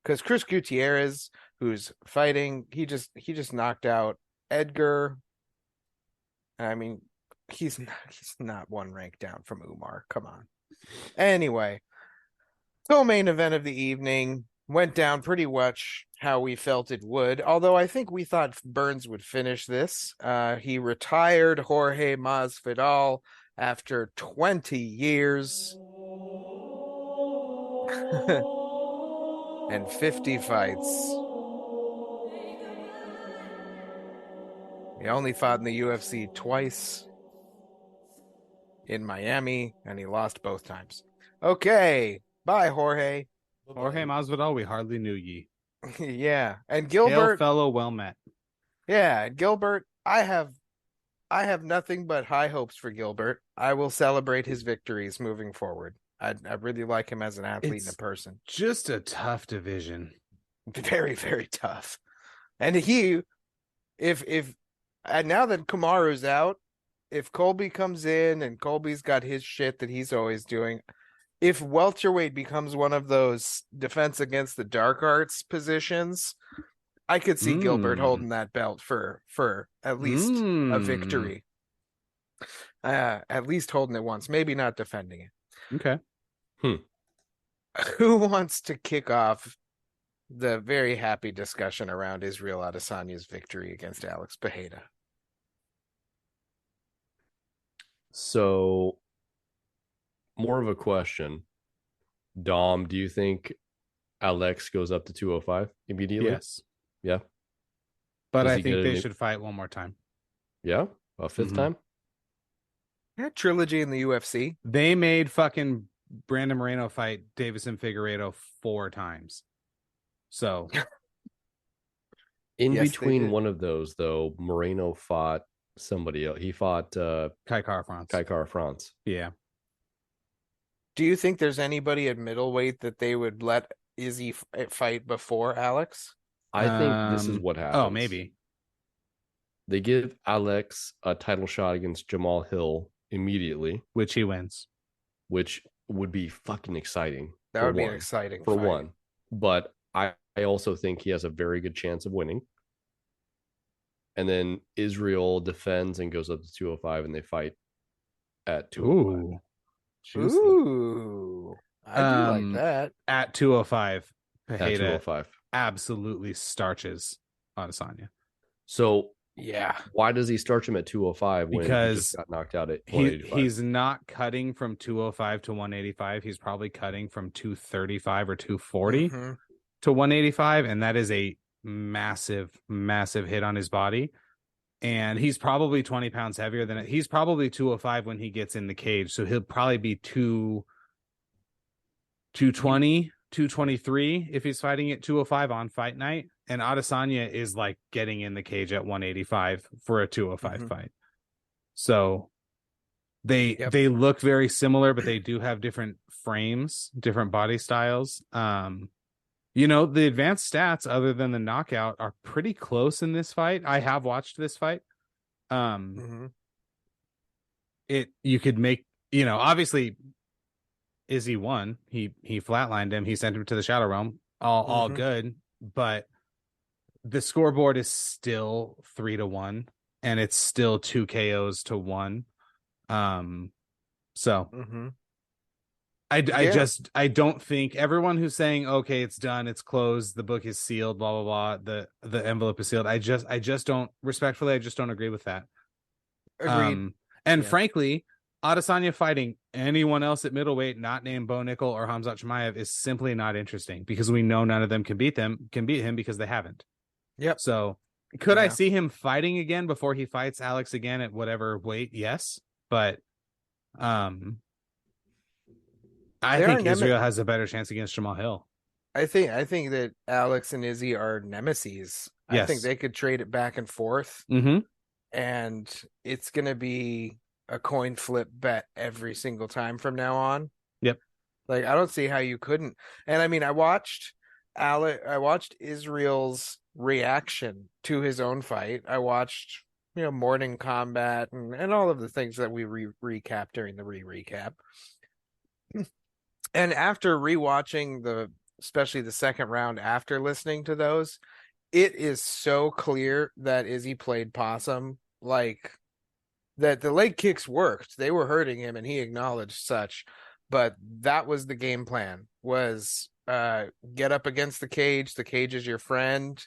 Because Chris Gutierrez, who's fighting, he just knocked out Edgar. I mean, he's not one rank down from Umar. Come on. Anyway, co-main event of the evening went down pretty much how we felt it would. Although I think we thought Burns would finish this. He retired Jorge Masvidal after 20 years and 50 fights. He only fought in the UFC twice in Miami, and he lost both times. Okay, bye, Jorge. Jorge Masvidal, we hardly knew ye. Yeah, and Hail Gilbert, fellow, well met. yeah, Gilbert. I have nothing but high hopes for Gilbert. I will celebrate his victories moving forward. I really like him as an athlete and a person. Just a tough division. Very, very tough. And and now that Kamaru's out, if Colby comes in and Colby's got his shit that he's always doing, if welterweight becomes one of those defense against the dark arts positions, I could see Gilbert holding that belt for at least a victory. At least holding it once, maybe not defending it. Okay. Who wants to kick off the very happy discussion around Israel Adesanya's victory against Alex Pereira? So, more of a question. Dom, do you think Alex goes up to 205 immediately? Yes. Yeah. But I think they should fight one more time. Yeah? A fifth time? Yeah, trilogy in the UFC. They made fucking Brandon Moreno fight Davison Figueiredo 4 times. So in between one of those, though, Moreno fought somebody else. He fought Kai Kara France. Yeah. Do you think there's anybody at middleweight that they would let Izzy fight before Alex? I think this is what happens. Oh, maybe. They give Alex a title shot against Jamal Hill immediately. Which he wins. Which would be fucking exciting. That would be an exciting for fight. one. But I also think he has a very good chance of winning. And then Israel defends and goes up to 205, and they fight at 205. Ooh. I do like that. At 205, At 205. absolutely starches Adesanya. So yeah, why does he starch him at 205 when because he just got knocked out at 185? He's not cutting from 205 to 185. He's probably cutting from 235 or 240 to 185, and that is a massive hit on his body. And he's probably 20 pounds heavier than it. He's probably 205 when he gets in the cage, so he'll probably be 220, 223 if he's fighting at 205 on fight night. And Adesanya is like getting in the cage at 185 for a 205 fight. So they look very similar, but they do have different frames, different body styles. You know, the advanced stats other than the knockout are pretty close in this fight. I have watched this fight. You could make, you know, obviously Izzy won. He flatlined him. He sent him to the shadow realm. All good, but the scoreboard is still 3-1 and it's still 2 KOs to 1. So I don't think everyone who's saying, okay, it's done, it's closed, the book is sealed, blah, blah, blah, the envelope is sealed. I just don't, respectfully, I just don't agree with that. Agreed. And Yeah. frankly, Adesanya fighting anyone else at middleweight not named Bo Nickel or Hamzat Chimaev is simply not interesting because we know none of them can beat him because they haven't. Yep. So could I Yeah. see him fighting again before he fights Alex again at whatever weight? Yes. But I think Israel has a better chance against Jamal Hill. I think that Alex and Izzy are nemesis. I think Yes. they could trade it back and forth, Mm-hmm. and it's gonna be a coin flip bet every single time from now on. Yep. Like I don't see how you couldn't. And I mean, I watched Israel's reaction to his own fight. I watched, Morning Combat and all of the things that we recap during the recap. And after rewatching especially the second round after listening to those, it is so clear that Izzy played possum, like that the leg kicks worked. They were hurting him and he acknowledged such, but that was the game plan, was get up against the cage is your friend,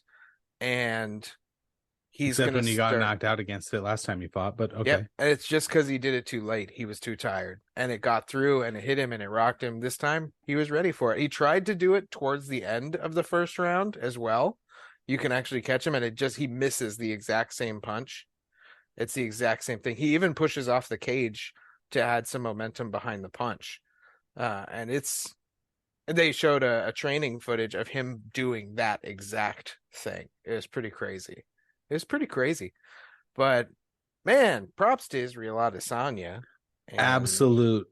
and he's Except gonna when he got start... knocked out against it last time you fought, but okay. Yep, and it's just because he did it too late. He was too tired, and it got through, and it hit him, and it rocked him. This time, he was ready for it. He tried to do it towards the end of the first round as well. You can actually catch him, and he misses the exact same punch. It's the exact same thing. He even pushes off the cage to add some momentum behind the punch. And they showed a training footage of him doing that exact thing. It was pretty crazy. But man, props to Israel Adesanya. Absolute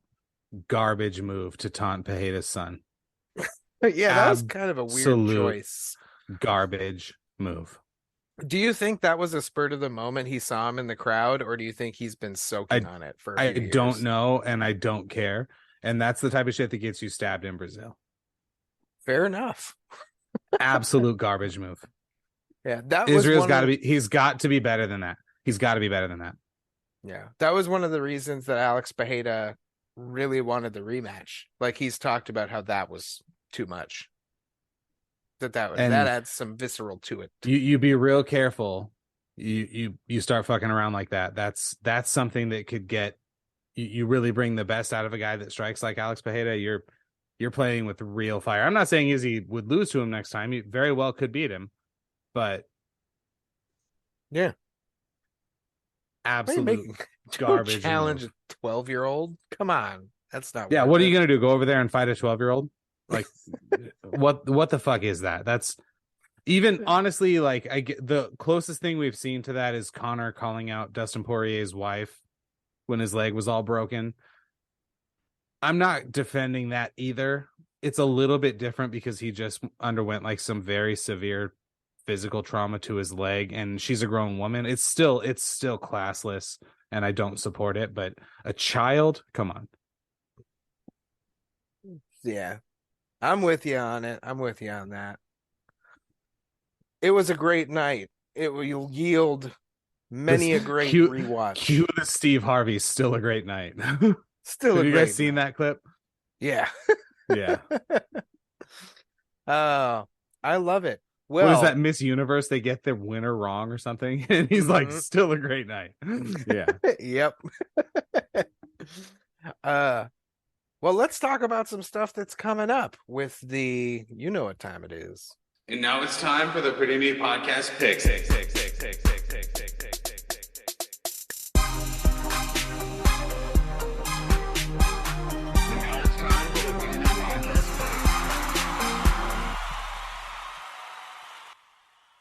garbage move to taunt Pereira's son. Yeah, that was kind of a weird choice. Garbage move. Do you think that was a spurt of the moment he saw him in the crowd, or do you think he's been soaking on it for a few years? I don't know, and I don't care. And that's the type of shit that gets you stabbed in Brazil. Fair enough. Absolute garbage move. Yeah, that Israel's got to be. He's got to be better than that. He's got to be better than that. Yeah, that was one of the reasons that Alex Pereira really wanted the rematch. Like he's talked about how that was too much. That adds some visceral to it. You be real careful. You start fucking around like that. That's something that could get you really bring the best out of a guy that strikes like Alex Pereira. You're playing with real fire. I'm not saying Izzy would lose to him next time. He very well could beat him, but yeah, absolute garbage. Challenge a 12-year-old. Come on, that's not. Yeah, what are you gonna do? Go over there and fight a 12-year-old? Like, what the fuck is that? That's even honestly, like, I get the closest thing we've seen to that is Connor calling out Dustin Poirier's wife when his leg was all broken. I'm not defending that either. It's a little bit different because he just underwent like some very severe physical trauma to his leg, and she's a grown woman. It's still classless, and I don't support it. But a child, come on. Yeah, I'm with you on it. I'm with you on that. It was a great night. It will yield many a great rewatch. Cue the Steve Harvey. Still a great night. Still, have you guys seen that clip? Yeah. Yeah. I love it. Well, what is that, Miss Universe? They get their winner wrong or something, and he's like, "Still a great night." Yeah. Yep. Well, let's talk about some stuff that's coming up with the. You know what time it is. And now it's time for the Pretty Neat Podcast picks.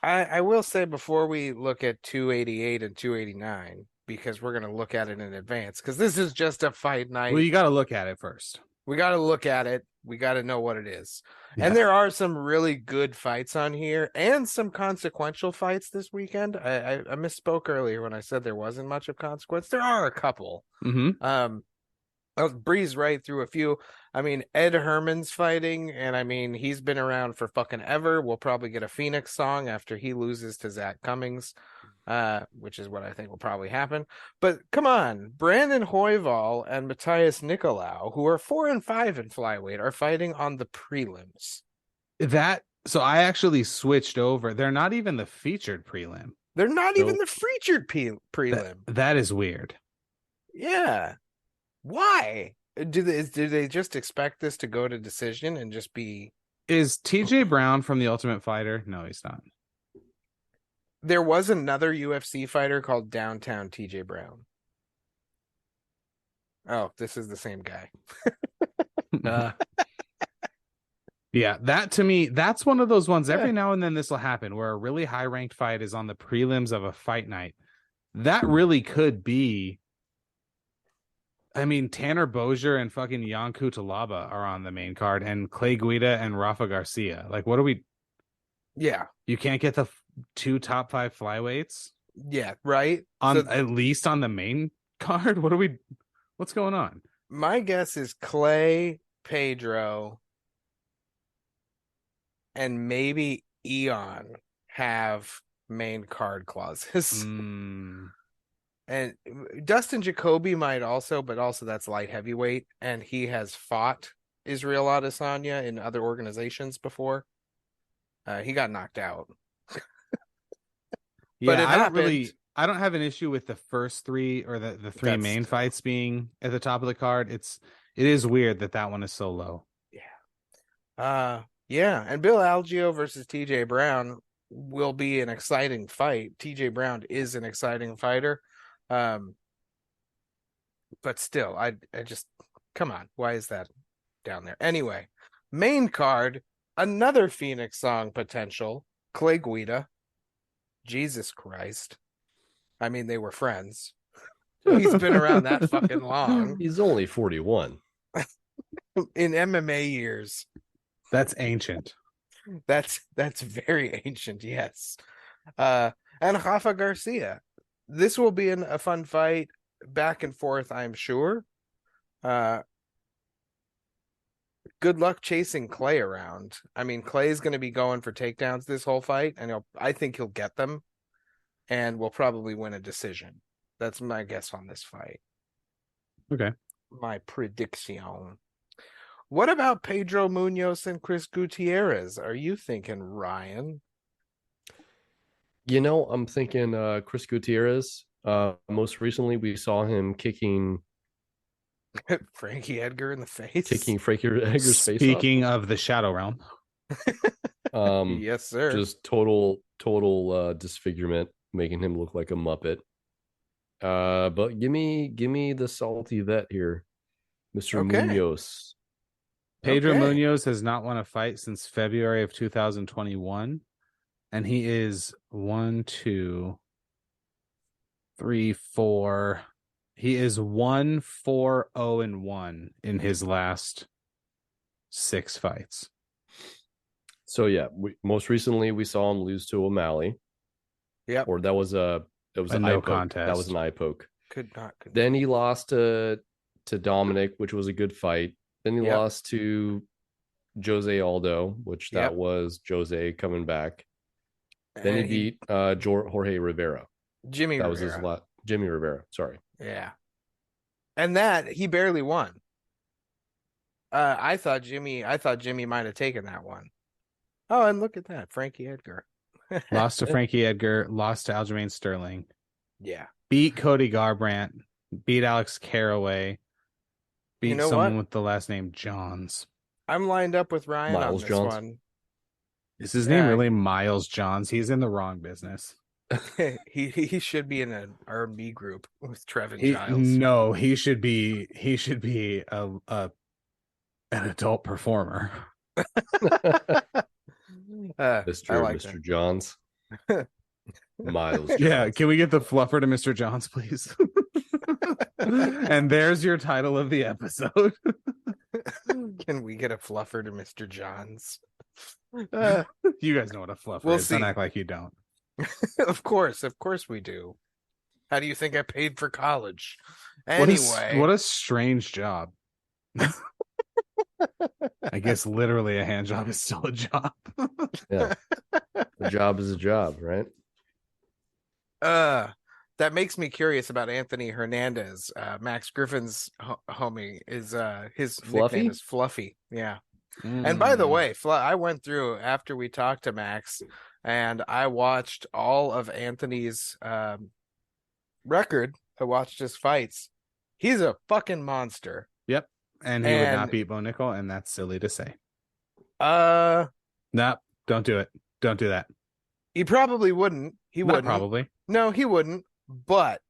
I will say before we look at 288 and 289, because we're going to look at it in advance, because this is just a fight night. Well, you got to look at it first. We got to look at it. We got to know what it is. Yeah. And there are some really good fights on here and some consequential fights this weekend. I misspoke earlier when I said there wasn't much of consequence. There are a couple. Mm-hmm. I'll breeze right through a few. I mean, Ed Herman's fighting, and I mean, he's been around for fucking ever. We'll probably get a Phoenix song after he loses to Zach Cummings. which is what I think will probably happen. But come on, Brandon Hoyval and Matthias Nicolau, who are 4 and 5 in flyweight, are fighting on the prelims. So I actually switched over. They're not even the featured prelim. They're not even Nope. the featured prelim. That is weird. Yeah. Why? Do they just expect this to go to decision and just be? Is TJ Brown from The Ultimate Fighter? No, he's not. There was another UFC fighter called Downtown TJ Brown. Oh, this is the same guy. Yeah, that to me, that's one of those ones. Every now and then this will happen where a really high ranked fight is on the prelims of a fight night. That really could be. I mean, Tanner Bozier and fucking Yanku Talaba are on the main card, and Clay Guida and Rafa Garcia. Like, what are we? Yeah. You can't get the 2 top 5 flyweights Yeah, right? on at least on the main card. What's going on? My guess is Clay, Pedro, and maybe Eon have main card clauses. And Dustin Jacoby might also, but also that's light heavyweight, and he has fought Israel Adesanya in other organizations before. He got knocked out. Yeah, But it happened. I don't have an issue with the first 3 or the 3 That's main still- fights being at the top of the card. It is weird that one is so low. Yeah, and Bill Algeo versus TJ Brown will be an exciting fight. TJ Brown is an exciting fighter. But still, I just come on, why is that down there? Anyway, main card, another Phoenix song potential, Clay Guida. Jesus Christ. I mean, they were friends. He's been around that fucking long. He's only 41. In MMA years. That's ancient. That's very ancient, yes. And Rafa Garcia. This will be a fun fight, back and forth, I'm sure. Good luck chasing Clay around. I mean, Clay's going to be going for takedowns this whole fight, and I think he'll get them, and will probably win a decision. That's my guess on this fight. Okay. My prediction. What about Pedro Munoz and Chris Gutierrez? Are you thinking, Ryan? I'm thinking Chris Gutierrez. Most recently, we saw him kicking Frankie Edgar in the face? Frankie Edgar's face off. Speaking of the Shadow Realm, Yes, sir. Just total disfigurement, making him look like a Muppet. But give me the salty vet here, Mr. Okay. Munoz. Pedro Okay. Munoz has not won a fight since February of 2021, and he is 1, 2, 3, 4. He is 1, 4, 0, and 1 in his last 6 fights. So yeah, most recently we saw him lose to O'Malley. Yep. Or that was an no eye poke. contest. That was an eye poke. Could not. Then he lost to Dominic, which was a good fight. Then he Yep. lost to Jose Aldo, which that Yep. was Jose coming back. Then he And beat Jorge Rivera. Jimmy That Rivera. was his last. Jimmy Rivera. Sorry. Yeah. And that he barely won. I thought Jimmy might have taken that one. Oh, and look at that. Frankie Edgar. Lost to Frankie Edgar, lost to Aljamain Sterling, Yeah. beat Cody Garbrandt, beat Alex Caraway, beat You know someone what? with the last name Johns. I'm lined up with Ryan Miles on this Johns. one. Is his Yeah. name really Miles Johns? He's in the wrong business. he should be in an R&B group with Trevin He should be an adult performer. Mr. I like Mr. Johns. Miles. Yeah, Johns. can we get the fluffer to Mr. Johns, please? And there's your title of the episode. Can we get a fluffer to Mr. Johns? You guys know what a fluffer We'll is. Don't see. act like you don't. Of course we do. How do you think I paid for college? Anyway, What a strange job. I guess literally a hand job is still a job. Yeah. The job is a job, right? That makes me curious about Anthony Hernandez. Max Griffin's homie is his Fluffy? nickname is Fluffy. Yeah. And by the Mm. way, I went through after we talked to Max, and I watched all of Anthony's record. I watched his fights. He's a fucking monster. Yep. And he would not And beat Bo Nickel, and that's silly to say. uh, Nope, don't do it. Don't do that. he probably wouldn't. He Not wouldn't. probably. No, he wouldn't. But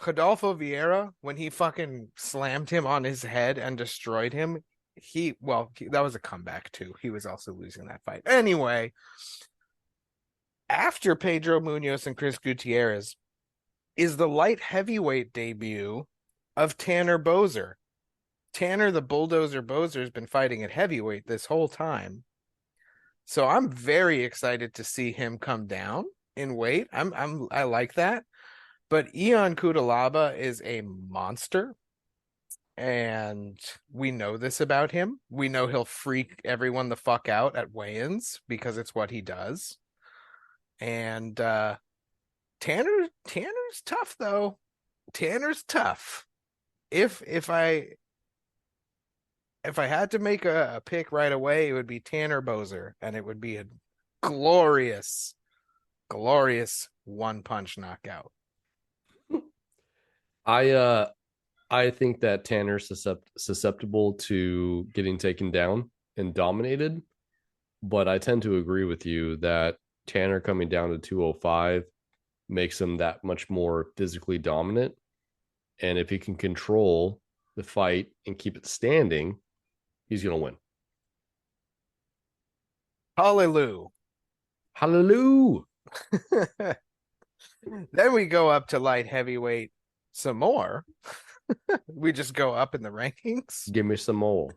Rodolfo Vieira, when he fucking slammed him on his head and destroyed him, that was a comeback too. He was also losing that fight. Anyway, after Pedro Munoz and Chris Gutierrez is the light heavyweight debut of Tanner Bozer. Tanner the Bulldozer Bozer has been fighting at heavyweight this whole time. So I'm very excited to see him come down in weight. I like that. But Ion Cutelaba is a monster. And we know this about him. We know he'll freak everyone the fuck out at weigh-ins because it's what he does. And Tanner's tough though. Tanner's tough. If I had to make a pick right away, it would be Tanner Bozer, and it would be a glorious one-punch knockout. I think that Tanner's susceptible to getting taken down and dominated, but I tend to agree with you that Tanner coming down to 205 makes him that much more physically dominant. And if he can control the fight and keep it standing, he's going to win. Hallelujah. Hallelujah. Then we go up to light heavyweight some more. We just go up in the rankings. Give me some more.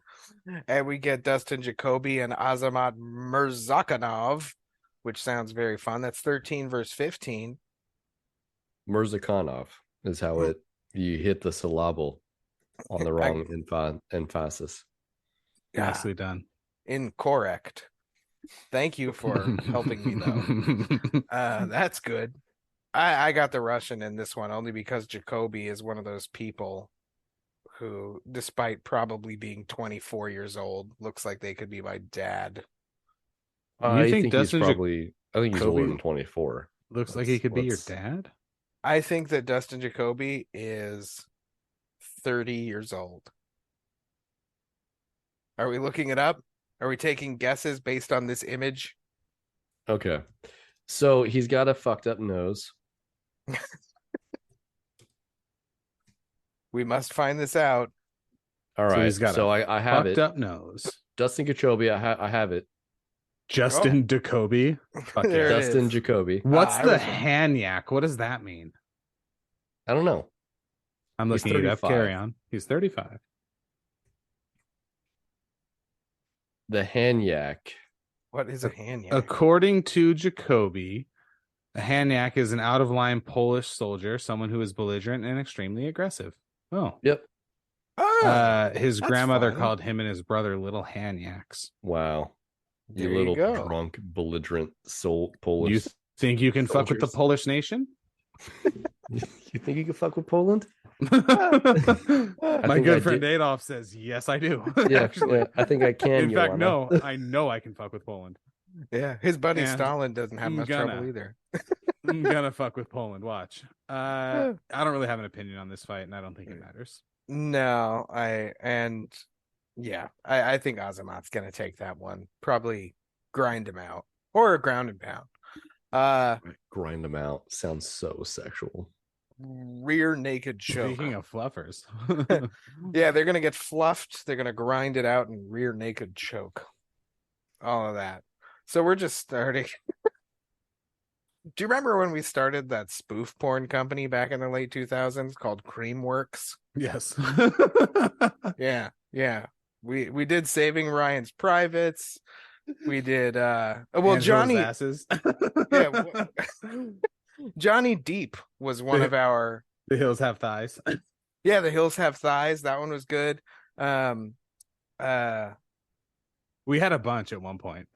And we get Dustin Jacoby and Azamat Murzakanov, which sounds very fun. That's 13 versus 15. Murzakanov is how you hit the syllable on the wrong emphasis. Nicely done. Incorrect. Thank you for helping me, though. That's good. I got the Russian in this one only because Jacoby is one of those people who, despite probably being 24 years old, looks like they could be my dad. I think he's Dustin probably. I think he's older Jacoby than 24. looks like he could be your dad? I think that Dustin Jacoby is 30 years old. Are we looking it up? Are we taking guesses based on this image? Okay. So he's got a fucked up nose. We must find this out. All So right. he's got I have Fucked it. up nose. Dustin Jacoby, I have it. Justin Jacoby. Fuck There yeah. it Dustin is. Jacoby. What's I the was- Hanyak? What does that mean? I don't know. I'm He's looking it up. 35. Carry on. He's 35. The Hanyak. What is a Hanyak? According to Jacoby, a Hanyak is an out-of-line Polish soldier, someone who is belligerent and extremely aggressive. Oh. Yep. His that's grandmother fun. called him and his brother little Hanyaks. Wow. There You you little go. drunk, belligerent soul Polish. You think you can fuck with the soldiers. Polish nation? You think you can fuck with Poland? My think good I friend did- Adolf says, yes, I do. Yeah, Actually. yeah, I think I can. In fact, Joanna. no, I know I can fuck with Poland. Yeah, his buddy And Stalin doesn't have I'm much gonna. trouble either. I'm gonna fuck with Poland. Watch. I don't really have an opinion on this fight, and I don't think it matters. No, I think Azamat's gonna take that one. Probably grind him out or ground and pound. Grind them out. Sounds so sexual. Rear naked choke. Speaking of fluffers, Yeah, they're gonna get fluffed. They're gonna grind it out and rear naked choke. All of that. So we're just starting. Do you remember when we started that spoof porn company back in the late 2000s called Creamworks? yes. Yeah. We did Saving Ryan's Privates. We did Angela's Johnny asses. Johnny Deep was one of our The hills have thighs. The Hills Have Thighs. That one was good. We had a bunch at one point.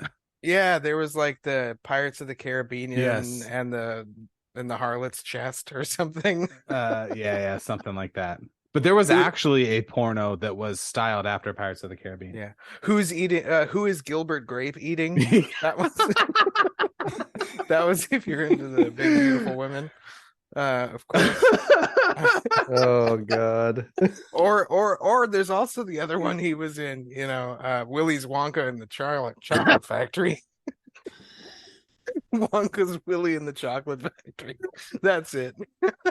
Yeah, there was like the Pirates of the Caribbean Yes. and the in the harlot's chest or something. Yeah, something like that. But there was actually a porno that was styled after Pirates of the Caribbean. Yeah. Who's eating who is Gilbert Grape eating? That was that was if you're into the big beautiful women. Of course. Oh God. Or there's also the other one he was in, Willy's Wonka and the chocolate factory. Wonka's Willy in the chocolate factory. That's it.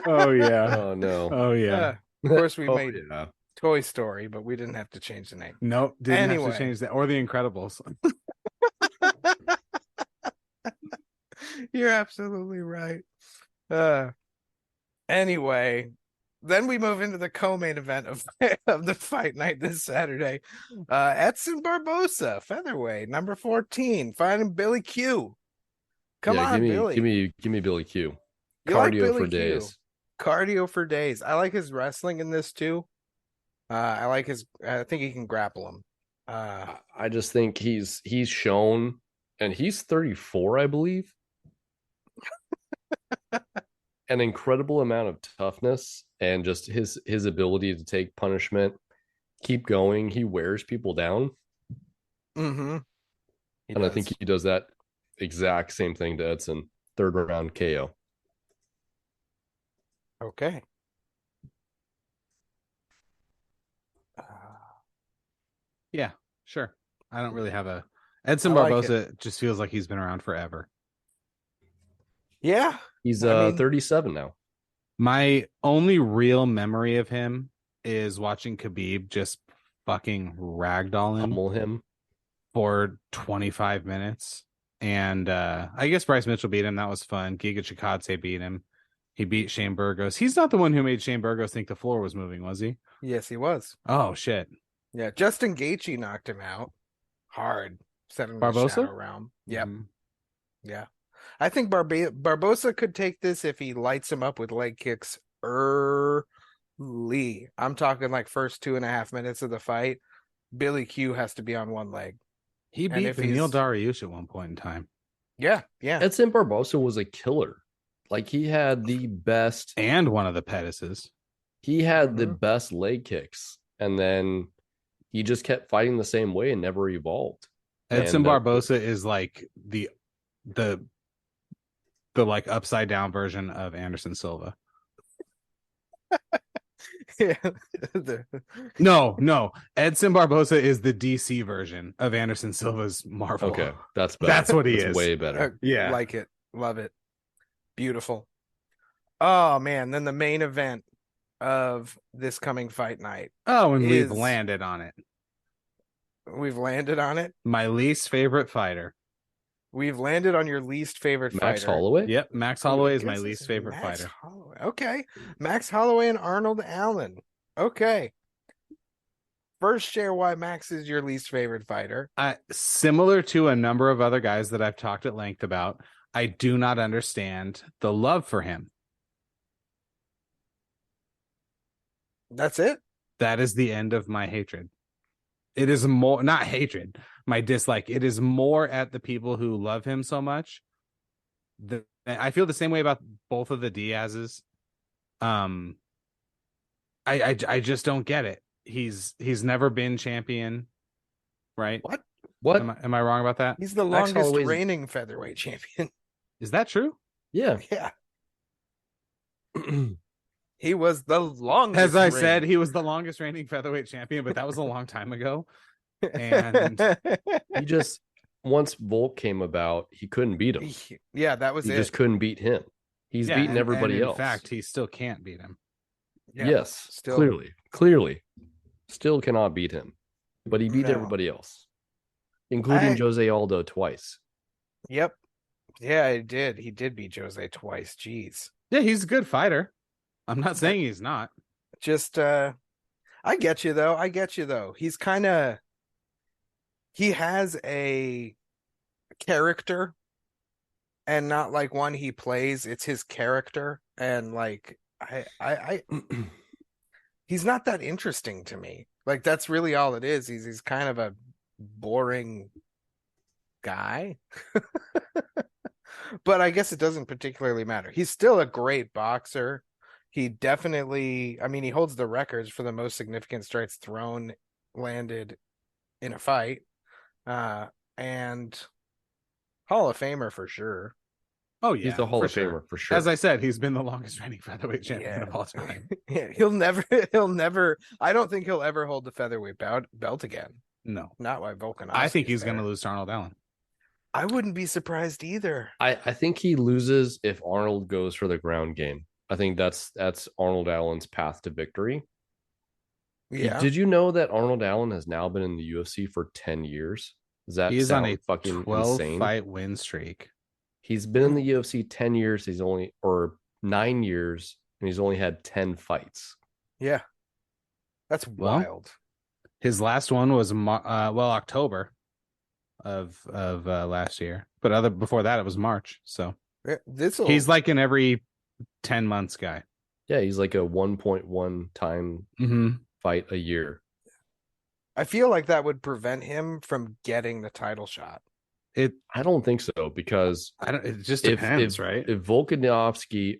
Oh yeah. Oh no. Oh yeah. Of course we Oh, made yeah. Toy Story, but we didn't have to change the name. Nope, didn't have Anyway. to change that. Or The Incredibles. You're absolutely right. Anyway, then we move into the co-main event of the fight night this Saturday. Edson Barbosa, featherweight, number 14, fighting Billy Q. Come on, Billy. Give me Billy Q. You like Cardio Billy for Q. days. Cardio for days. I like his wrestling in this too. I think he can grapple him. I just think he's shown, and he's 34, I believe. An incredible amount of toughness and just his ability to take punishment, keep going. He wears people down. Mm-hmm. I think he does that exact same thing to Edson. Third round KO. Okay. Yeah, sure. I don't really have a Edson I like Barbosa just feels like he's been around forever. Yeah. He's 37 now. My only real memory of him is watching Khabib just fucking ragdoll him, Pummel him for 25 minutes. And I guess Bryce Mitchell beat him. That was fun. Giga Chikadze beat him. He beat Shane Burgos. He's not the one who made Shane Burgos think the floor was moving, was he? Yes, he was. Oh, shit. Yeah, Justin Gaethje knocked him out hard. Set him in the Barbosa? shadow realm. Yep. Mhm. Yeah. I think Barbosa could take this if he lights him up with leg kicks early. I'm talking like first 2.5 minutes of the fight. Billy Q has to be on one leg. He And beat if Beneil he's- Dariush at one point in time. Yeah. Edson Barbosa was a killer. Like he had the best, And one of the Pettises. he had the Mhm. best leg kicks, and then he just kept fighting the same way and never evolved. Edson And, Barbosa is like the like upside down version of Anderson Silva. Yeah. No. Edson Barbosa is the DC version of Anderson Silva's Marvel. Okay, that's better. That's what he That's is. way better. Yeah. Like it. Love it. Beautiful. Oh man, then the main event of this coming fight night. Oh, and we've is- landed on it. We've landed on it. My least favorite fighter. We've landed on your least favorite Max fighter. Holloway. Yep, Max Ooh, Holloway is my guess least it's favorite Max fighter. Holloway. Okay. Max Holloway and Arnold Allen. Okay. First, share why Max is your least favorite fighter. Similar to a number of other guys that I've talked at length about, I do not understand the love for him. That's it? That is the end of my hatred. It is more, not hatred, my dislike. It is more at the people who love him so much. I feel the same way about both of the Diazes. I just don't get it. He's never been champion, right? What? Am I wrong about that? He's the Max longest Holloway's- reigning featherweight champion. Is that true? Yeah. Yeah. He was the longest. As I said, reigning- he was the longest reigning featherweight champion, but that was a long time ago. And He just once Volk came about, he couldn't beat him. Yeah, that was He it. just couldn't beat him. He's Yeah, beaten and everybody in else. fact, he still can't beat him. Yeah, Yes, still- clearly, still cannot beat him. But he beat No. everybody else, including Jose Aldo twice. Yep. Yeah, he did. He did beat Jose twice. Jeez. Yeah, he's a good fighter. I'm not saying he's not. Just I get you though. He's he has a character and not like one he plays. It's his character. And like I he's not that interesting to me. Like that's really all it is. He's kind of a boring guy. But I guess it doesn't particularly matter. He's still a great boxer. He definitely, I mean, he holds the records for the most significant strikes thrown, landed in a fight. And Hall of Famer for sure. Oh yeah, He's the Hall for of sure. Famer for sure. As I said, he's been the longest reigning featherweight champion Yeah. of all time. Yeah, he'll never, I don't think he'll ever hold the featherweight belt again. No, Not why Volkanovski. I think he's going to lose to Arnold Allen. I wouldn't be surprised either. I think he loses if Arnold goes for the ground game. I think that's Arnold Allen's path to victory. Yeah. Did you know that Arnold Allen has now been in the UFC for 10 years? Does that He's on sound a fucking 12 insane? fight win streak. He's been in the UFC 10 years. He's only, or 9 years, and he's only had 10 fights. Yeah. That's Well, wild. His last one was October of last year, but before that it was March. So he's like an every 10 months guy. Yeah, he's like a 1.1 time fight a year. I feel like that would prevent him from getting the title shot. I don't think so, because it just depends, right? If Volkanovski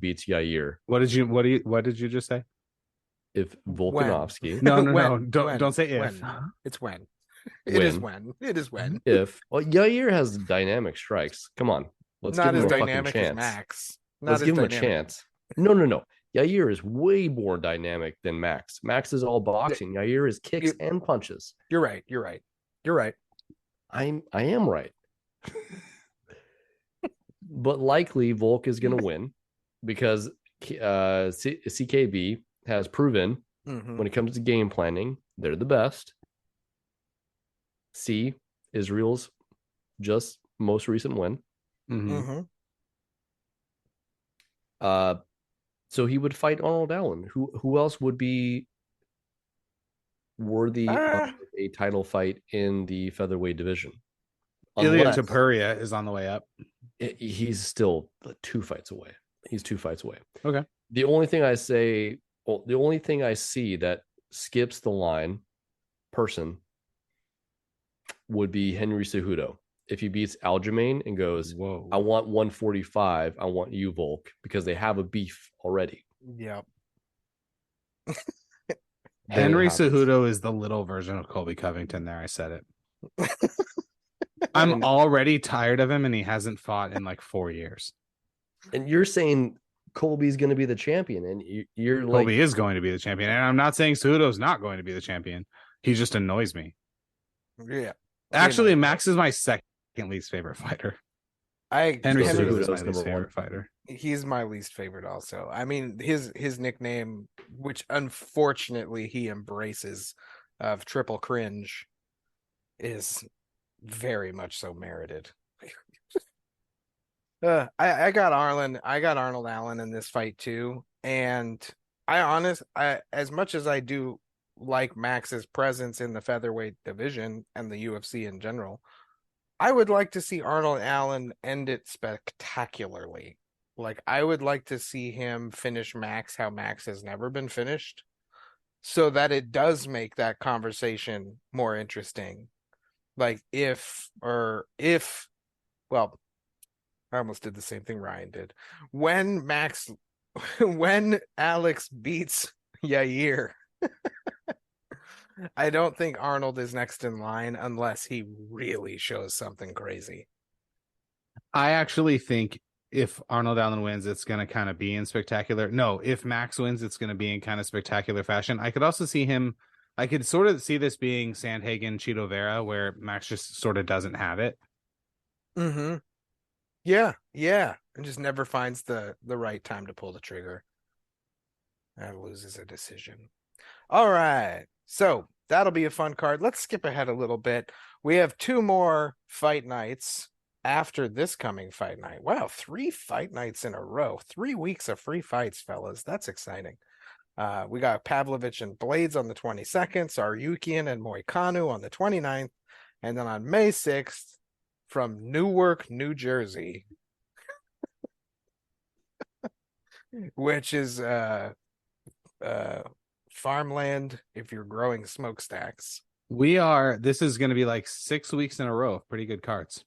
beats Yair, what did you just say? If Volkanovski, no, don't say if. When. It's when. It is when. It is when. If Yair has dynamic strikes, come on, let's Not give him as a fucking dynamic chance. as Max. Let's give him a chance. No. Yair is way more dynamic than Max. Max is all boxing. Yair is kicks and punches. You're right. I am right. But likely Volk is going to win, because CKB has proven when it comes to game planning, they're the best. C, Israel's just most recent win. So he would fight Arnold Allen. Who else would be worthy of a title fight in the featherweight division? Ilya Topuria is on the way up. He's still 2 fights away. He's 2 fights away. Okay. The only thing I see that skips the line person would be Henry Cejudo. If he beats Aljamain and goes, "Whoa, I want 145, I want you, Volk," because they have a beef already. Yep. Henry Cejudo is the little version of Colby Covington there. I said it. I'm already tired of him, and he hasn't fought in like 4 years. And you're saying Colby's going to be the champion, and you're like, Colby is going to be the champion. And I'm not saying Cejudo's not going to be the champion. He just annoys me. Yeah. Actually, Max is my second least favorite fighter. Henry Cejudo is my least favorite fighter. He's my least favorite also. I mean, his nickname, which unfortunately he embraces, of Triple Cringe, is very much so merited. I got Arnold Allen in this fight too, and as much as I do like Max's presence in the featherweight division and the UFC in general, I would like to see Arnold Allen end it spectacularly. Like, I would like to see him finish Max how Max has never been finished, so that it does make that conversation more interesting. Like, well, I almost did the same thing Ryan did. When Alex beats Yair, I don't think Arnold is next in line unless he really shows something crazy. I actually think if Arnold Allen wins, it's going to kind of be in spectacular. No, if Max wins, it's going to be in kind of spectacular fashion. I could also see him. I could sort of see this being Sandhagen, Cheeto Vera, where Max just sort of doesn't have it. Yeah, and just never finds the right time to pull the trigger and loses a decision. All right, so that'll be a fun card. Let's skip ahead a little bit. We have 2 more fight nights after this coming fight night. Wow, 3 fight nights in a row. 3 weeks of free fights, fellas. That's exciting. We got Pavlovich and Blades on the 22nd, Saryukian and Moicano on the 29th, and then on May 6th, from Newark, New Jersey, which is farmland if you're growing smokestacks. This is going to be like 6 weeks in a row of pretty good cards.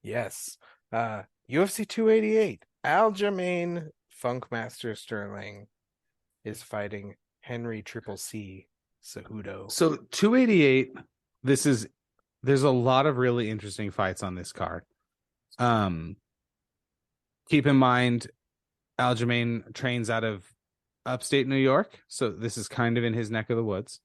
Yes. UFC 288. Aljamain Funkmaster Sterling is fighting Henry Triple C Cejudo. So 288, there's a lot of really interesting fights on this card. Keep in mind, Aljamain trains out of upstate New York, so this is kind of in his neck of the woods.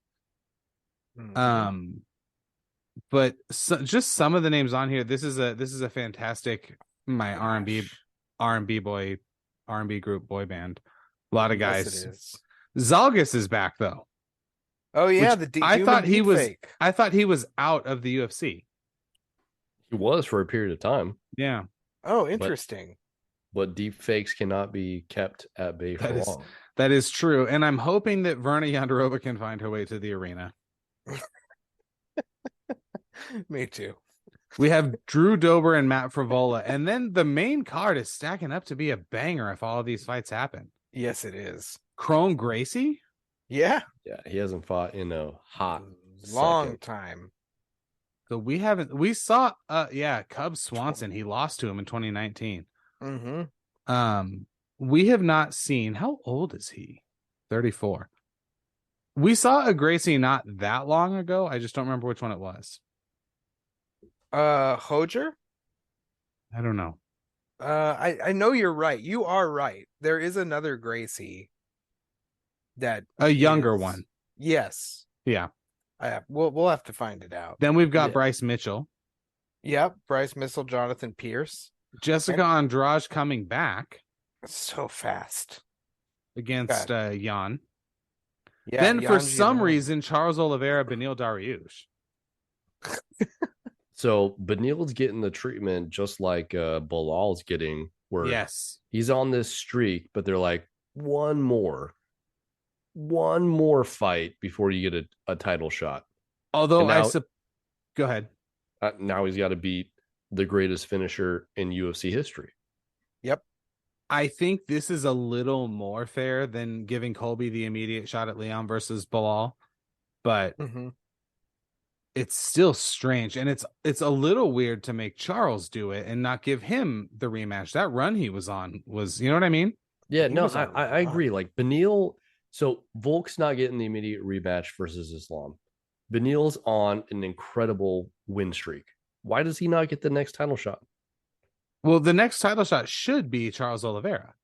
But just some of the names on here. This is a fantastic R&B group boy band. A lot of guys. Yes, it is. Zalgus is back though. Oh yeah, Which the I thought he was. fake. I thought he was out of the UFC. He was for a period of time. Yeah, Oh, interesting. But deep fakes cannot be kept at bay for long. that is true. And I'm hoping that Verna Yonderova can find her way to the arena. Me too. We have Drew Dober and Matt Frivola, and then the main card is stacking up to be a banger if all of these fights happen. Yes, it is. Chrome Gracie? Yeah, Yeah, he hasn't fought in a hot long second. time. So we saw Cub Swanson. He lost to him in 2019. Mm-hmm. We have not seen, how old is he? 34. We saw a Gracie not that long ago. I just don't remember which one it was. Hojer? I don't know. I know you're right. You are right. There is another Gracie that A younger is- one. Yes. Yeah. We'll have to find it out. Then we've got Yeah. Bryce Mitchell. Yep, Bryce Missile, Jonathan Pierce. Jessica Andrade coming back So fast. against Jan. Yeah. Then for Yan some Jian. reason, Charles Oliveira, Benil Dariush. So Benil's getting the treatment just like Bilal's getting, where Yes. he's on this streak, but they're like, one more fight before you get a title shot. Although And now- go ahead. Now he's got to beat the greatest finisher in UFC history. Yep. I think this is a little more fair than giving Colby the immediate shot at Leon versus Bilal, but Mm-hmm. it's still strange, and it's a little weird to make Charles do it and not give him the rematch. That run he was on was, you know what I mean? Yeah, He no, was on I agree. Like Benil, so Volk's not getting the immediate rematch versus Islam. Benil's on an incredible win streak. Why does he not get the next title shot? Well, the next title shot should be Charles Oliveira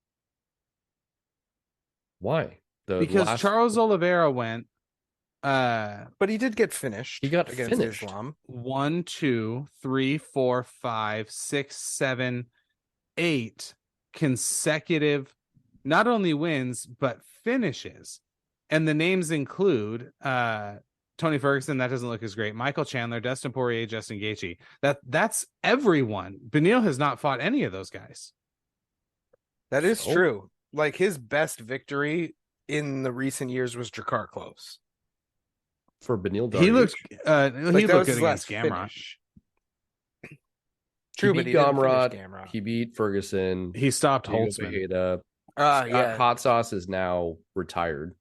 Why? because Charles Oliveira went But he did get finished. He got against finished. Islam. 1, 2, 3, 4, 5, 6, 7, 8 consecutive not only wins but finishes. And the names include Tony Ferguson, that doesn't look as great. Michael Chandler, Dustin Poirier, Justin Gaethje. That's everyone. Benil has not fought any of those guys. That is So? true. Like his best victory in the recent years was Drakkar Close. for Benil He Dariush. looked Like, he that looked was good his last against Gamrot. finish. True, he but beat he didn't finish Gamrot. Gamrot. He beat Ferguson. He stopped Diego Holtzman. Pereira. Yeah. Hot Sauce is now retired.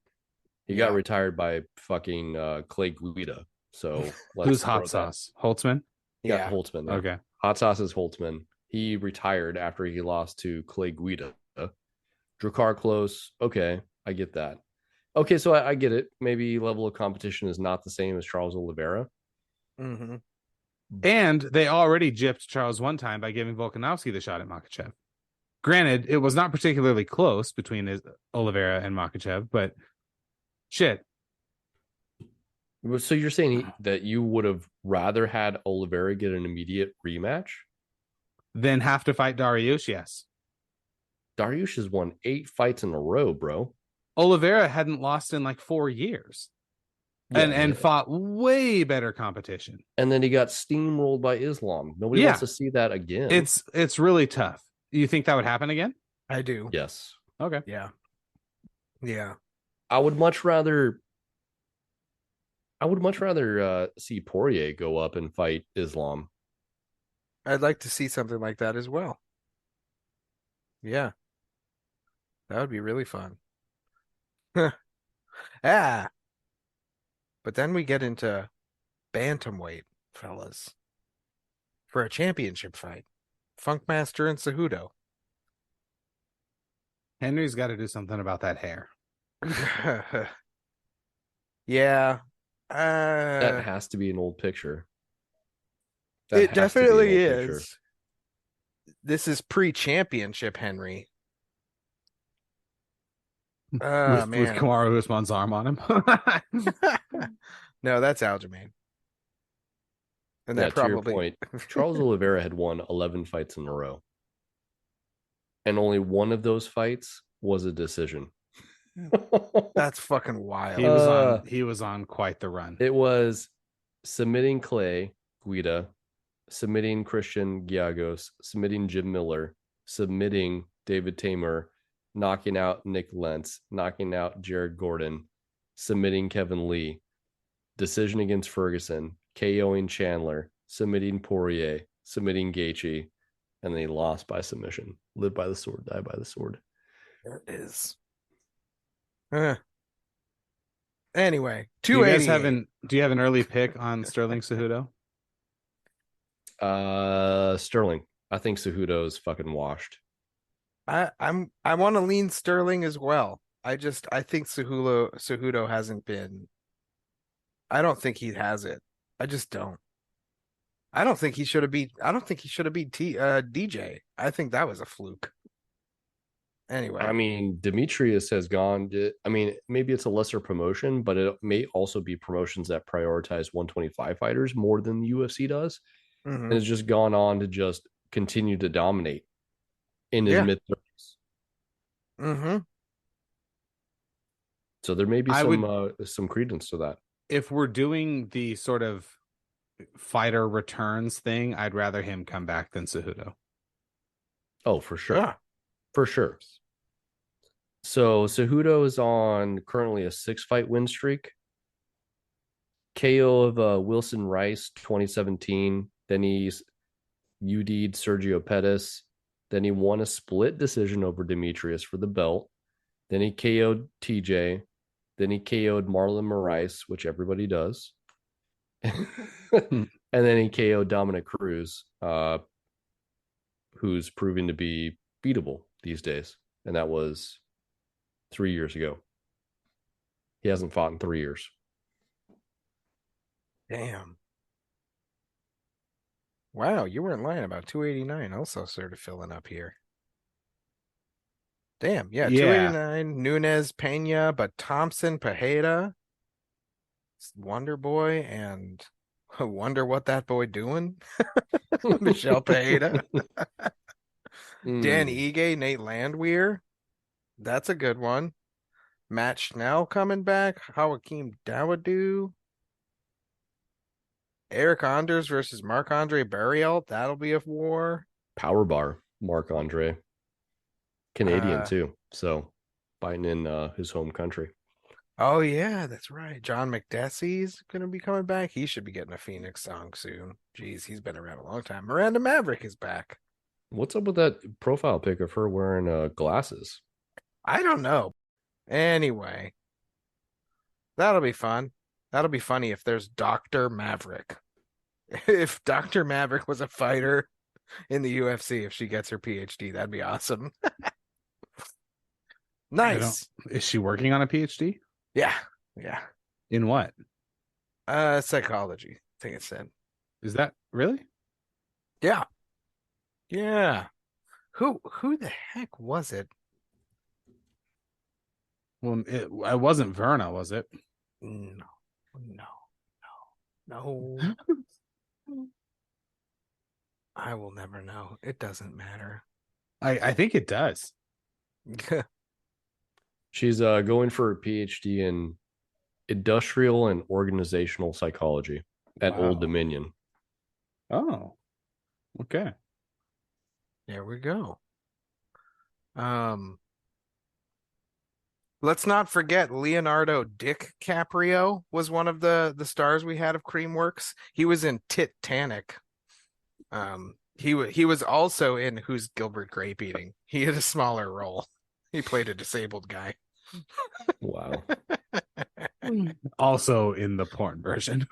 He Yeah. got retired by fucking Clay Guida. So Who's throw Hot that- Sauce? Holtzman? Yeah, Yeah. Holtzman. yeah. Okay. Hot Sauce is Holtzman. He retired after he lost to Clay Guida. Drakkar Close. Okay, I get that. Okay, so I get it. Maybe level of competition is not the same as Charles Oliveira. Mm-hmm. And they already gypped Charles one time by giving Volkanovski the shot at Makachev. Granted, it was not particularly close between Oliveira and Makachev, but shit. So you're saying that you would have rather had Oliveira get an immediate rematch? Then have to fight Dariush, yes. Dariush has won 8 fights in a row, bro. Oliveira hadn't lost in like 4 years. And Yeah. fought way better competition. And then he got steamrolled by Islam. Nobody Yeah. wants to see that again. It's really tough. You think that would happen again? I do. yes. Okay. Yeah. Yeah. I would much rather see Poirier go up and fight Islam. I'd like to see something like that as well. Yeah. That would be really fun. Ah. But then we get into bantamweight, fellas, for a championship fight. Funkmaster and Cejudo. Henry's got to do something about that hair. Yeah. That has to be an old picture. It That has to be an definitely old picture. is. This is pre-championship Henry. with Man. Kamaru Usman's arm on him. No, that's Aljamain. And Yeah, that to your probably point, Charles Oliveira had won 11 fights in a row. And only one of those fights was a decision. that's fucking wild. He was on quite the run. It was submitting Clay Guida, submitting Christian Giagos, submitting Jim Miller, submitting David Tamer, knocking out Nick Lentz, knocking out Jared Gordon, submitting Kevin Lee, decision against Ferguson, KOing Chandler, submitting Poirier, submitting Gaethje, and then he lost by submission. Live by the sword, die by the sword. There it is. Anyway, Do you guys 288. do you have an early pick on Sterling Cejudo? Sterling. I think Cejudo is fucking washed. I want to lean Sterling as well. I think Cejudo hasn't been. I don't think he has it. I just don't. I don't think he should have beat DJ. I think that was a fluke. Anyway, I mean, Demetrius has gone. I mean, maybe it's a lesser promotion, but it may also be promotions that prioritize 125 fighters more than the UFC does, and has just gone on to just continue to dominate in his mid 30s. So there may be some credence to that. If we're doing the sort of fighter returns thing, I'd rather him come back than Cejudo. Oh, for sure. Yeah. For sure. So Cejudo is on currently a 6-fight win streak. KO of Wilson Rice 2017. Then he's UD'd Sergio Pettis. Then he won a split decision over Demetrius for the belt. Then he KO'd TJ. Then he KO'd Marlon Moraes, which everybody does. And then he KO'd Dominic Cruz, who's proving to be beatable these days. And that was 3 years ago. He hasn't fought in 3 years. Damn. Wow, you weren't lying about 289 also sort of filling up here. Damn, yeah, 289, Nunes, Pena, but Thompson, Pajeda, Wonder Boy, and wonder what that boy doing? Michelle Pajeda. Dan Ige, Nate Landwehr. That's a good one. Matt Schnell coming back. Hakeem Dawodu. Eric Anders versus Marc-Andre Barrialt. That'll be a war. Power bar, Marc-Andre. Canadian too. So fighting in his home country. Oh yeah, that's right. John McDessie's gonna be coming back. He should be getting a Phoenix song soon. Jeez, he's been around a long time. Miranda Maverick is back. What's up with that profile pic of her wearing glasses? I don't know. Anyway, that'll be fun. That'll be funny if there's Dr. Maverick. If Dr. Maverick was a fighter in the UFC, if she gets her PhD, that'd be awesome. Nice. Is she working on a PhD? Yeah. In what? Psychology, I think it said. Is that really? Yeah. Who the heck was it? Well, it wasn't Verna, was it? No. I will never know. It doesn't matter. I think it does. She's going for a PhD in industrial and organizational psychology at Old Dominion. Oh, okay. There we go. Let's not forget Leonardo DiCaprio was one of the stars we had of Creamworks. He was in Titanic. He was also in Who's Gilbert Grape Eating. He had a smaller role. He played a disabled guy. Wow. Also in the porn version.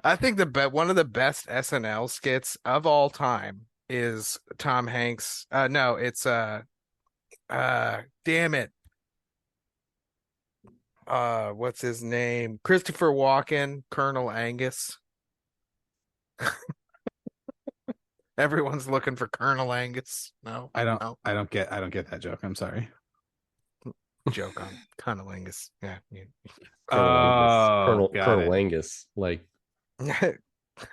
I think one of the best SNL skits of all time is Tom Hanks. No, it's damn it. What's his name? Christopher Walken, Colonel Angus. Everyone's looking for Colonel Angus. No, I no. don't get that joke. I'm sorry. Joke on Colonel Angus. Yeah. Colonel got Colonel it. Angus, like kind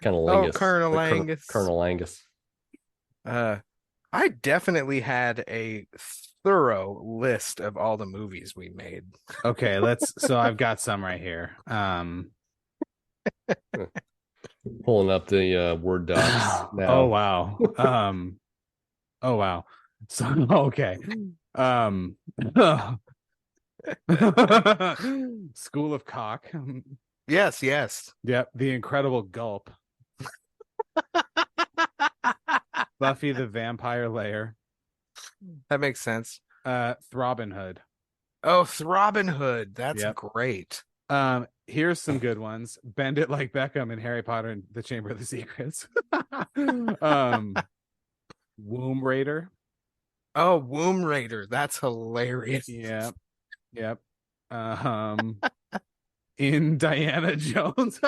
of Oh, Angus. Colonel like Angus. Colonel Angus. I definitely had a thorough list of all the movies we made. Okay, so I've got some right here. Pulling up the Word docs now. Oh wow. Oh wow. So okay. School of Cock. Yes. Yep. The Incredible Gulp. Buffy the Vampire Layer. That makes sense. Throbbing Hood. Oh, Throbbing Hood. That's Yep. great. Here's some good ones. Bend It Like Beckham in Harry Potter and the Chamber of the Secrets. Womb Raider. Oh, Womb Raider. That's hilarious. Yep. In Diana Jones.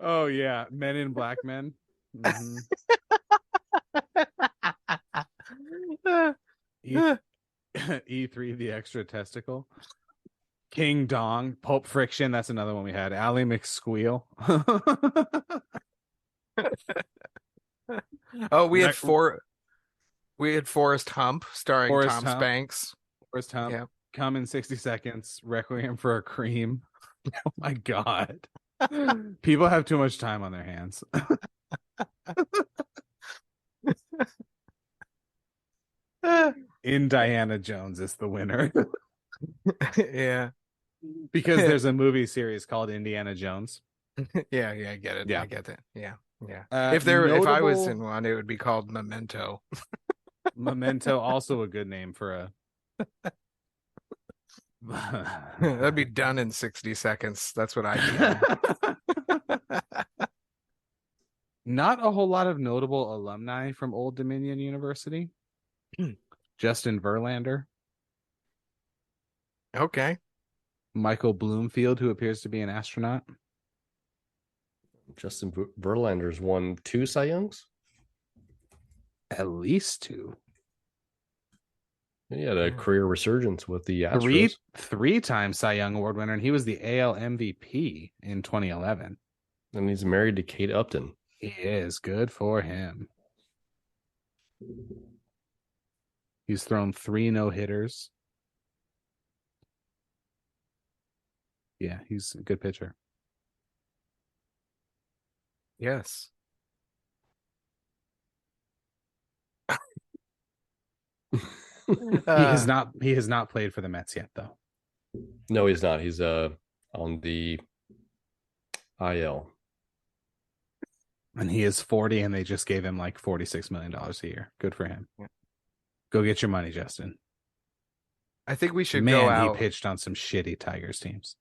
Oh yeah, Men in Black Men. Mhm. E3 the Extra Testicle. King Dong. Pulp Friction, that's another one we had. Ally McSqueal. Oh, we had Forrest Hump starring Forrest Tom Hump. Spanks. Forrest Hump. Yeah. Come in 60 Seconds. Requiem for a Cream. Oh my god. People have too much time on their hands. In Diana Jones is the winner. Yeah. Because there's a movie series called Indiana Jones. Yeah, I get it. Yeah. I get it. Yeah. If I was in one, it would be called Memento. Memento, also a good name for a That'd be done in 60 seconds. That's what I do. Not a whole lot of notable alumni from Old Dominion University. Justin Verlander. Okay. Michael Bloomfield, who appears to be an astronaut. Justin Verlander's won 2 Cy Youngs. At least 2. He had a career resurgence with the Astros. Three-time Cy Young Award winner, and he was the AL MVP in 2011. And he's married to Kate Upton. He is. Good for him. He's thrown 3 no-hitters. Yeah, he's a good pitcher. Yes. He has not played for the Mets yet, though. No, he's not. He's on the IL. And he is 40, and they just gave him like $46 million a year. Good for him. Yeah. Go get your money, Justin. I think we should go out. He pitched on some shitty Tigers teams.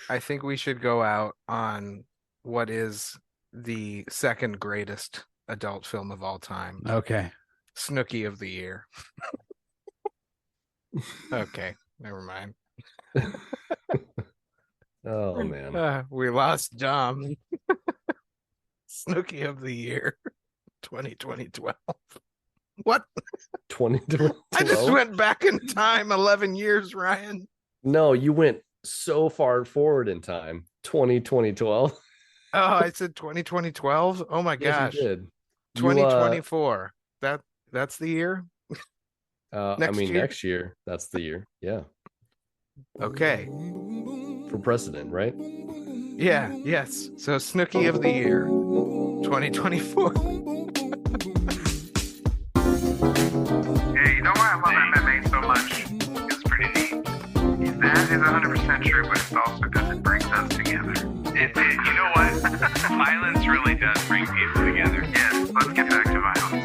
I think we should go out on what is the second greatest adult film of all time. Okay. Snooki of the Year. Okay, never mind. Oh, man. We lost Dom. Snooki of the Year 2012. What? 2012? I just went back in time 11 years, Ryan. No, you went so far forward in time. 2012. Oh, I said 2012. Oh my gosh. Yes, you did. 2024. That's the year? Next year, that's the year. Yeah. Okay. For president, right? Yeah, yes. So Snooki of the Year 2024. Hey, you know why I love MMA so much? It's pretty neat. That is 100% true, but it's also because it brings us together. You know what? Violence really does bring people together. Yes, let's get back to violence.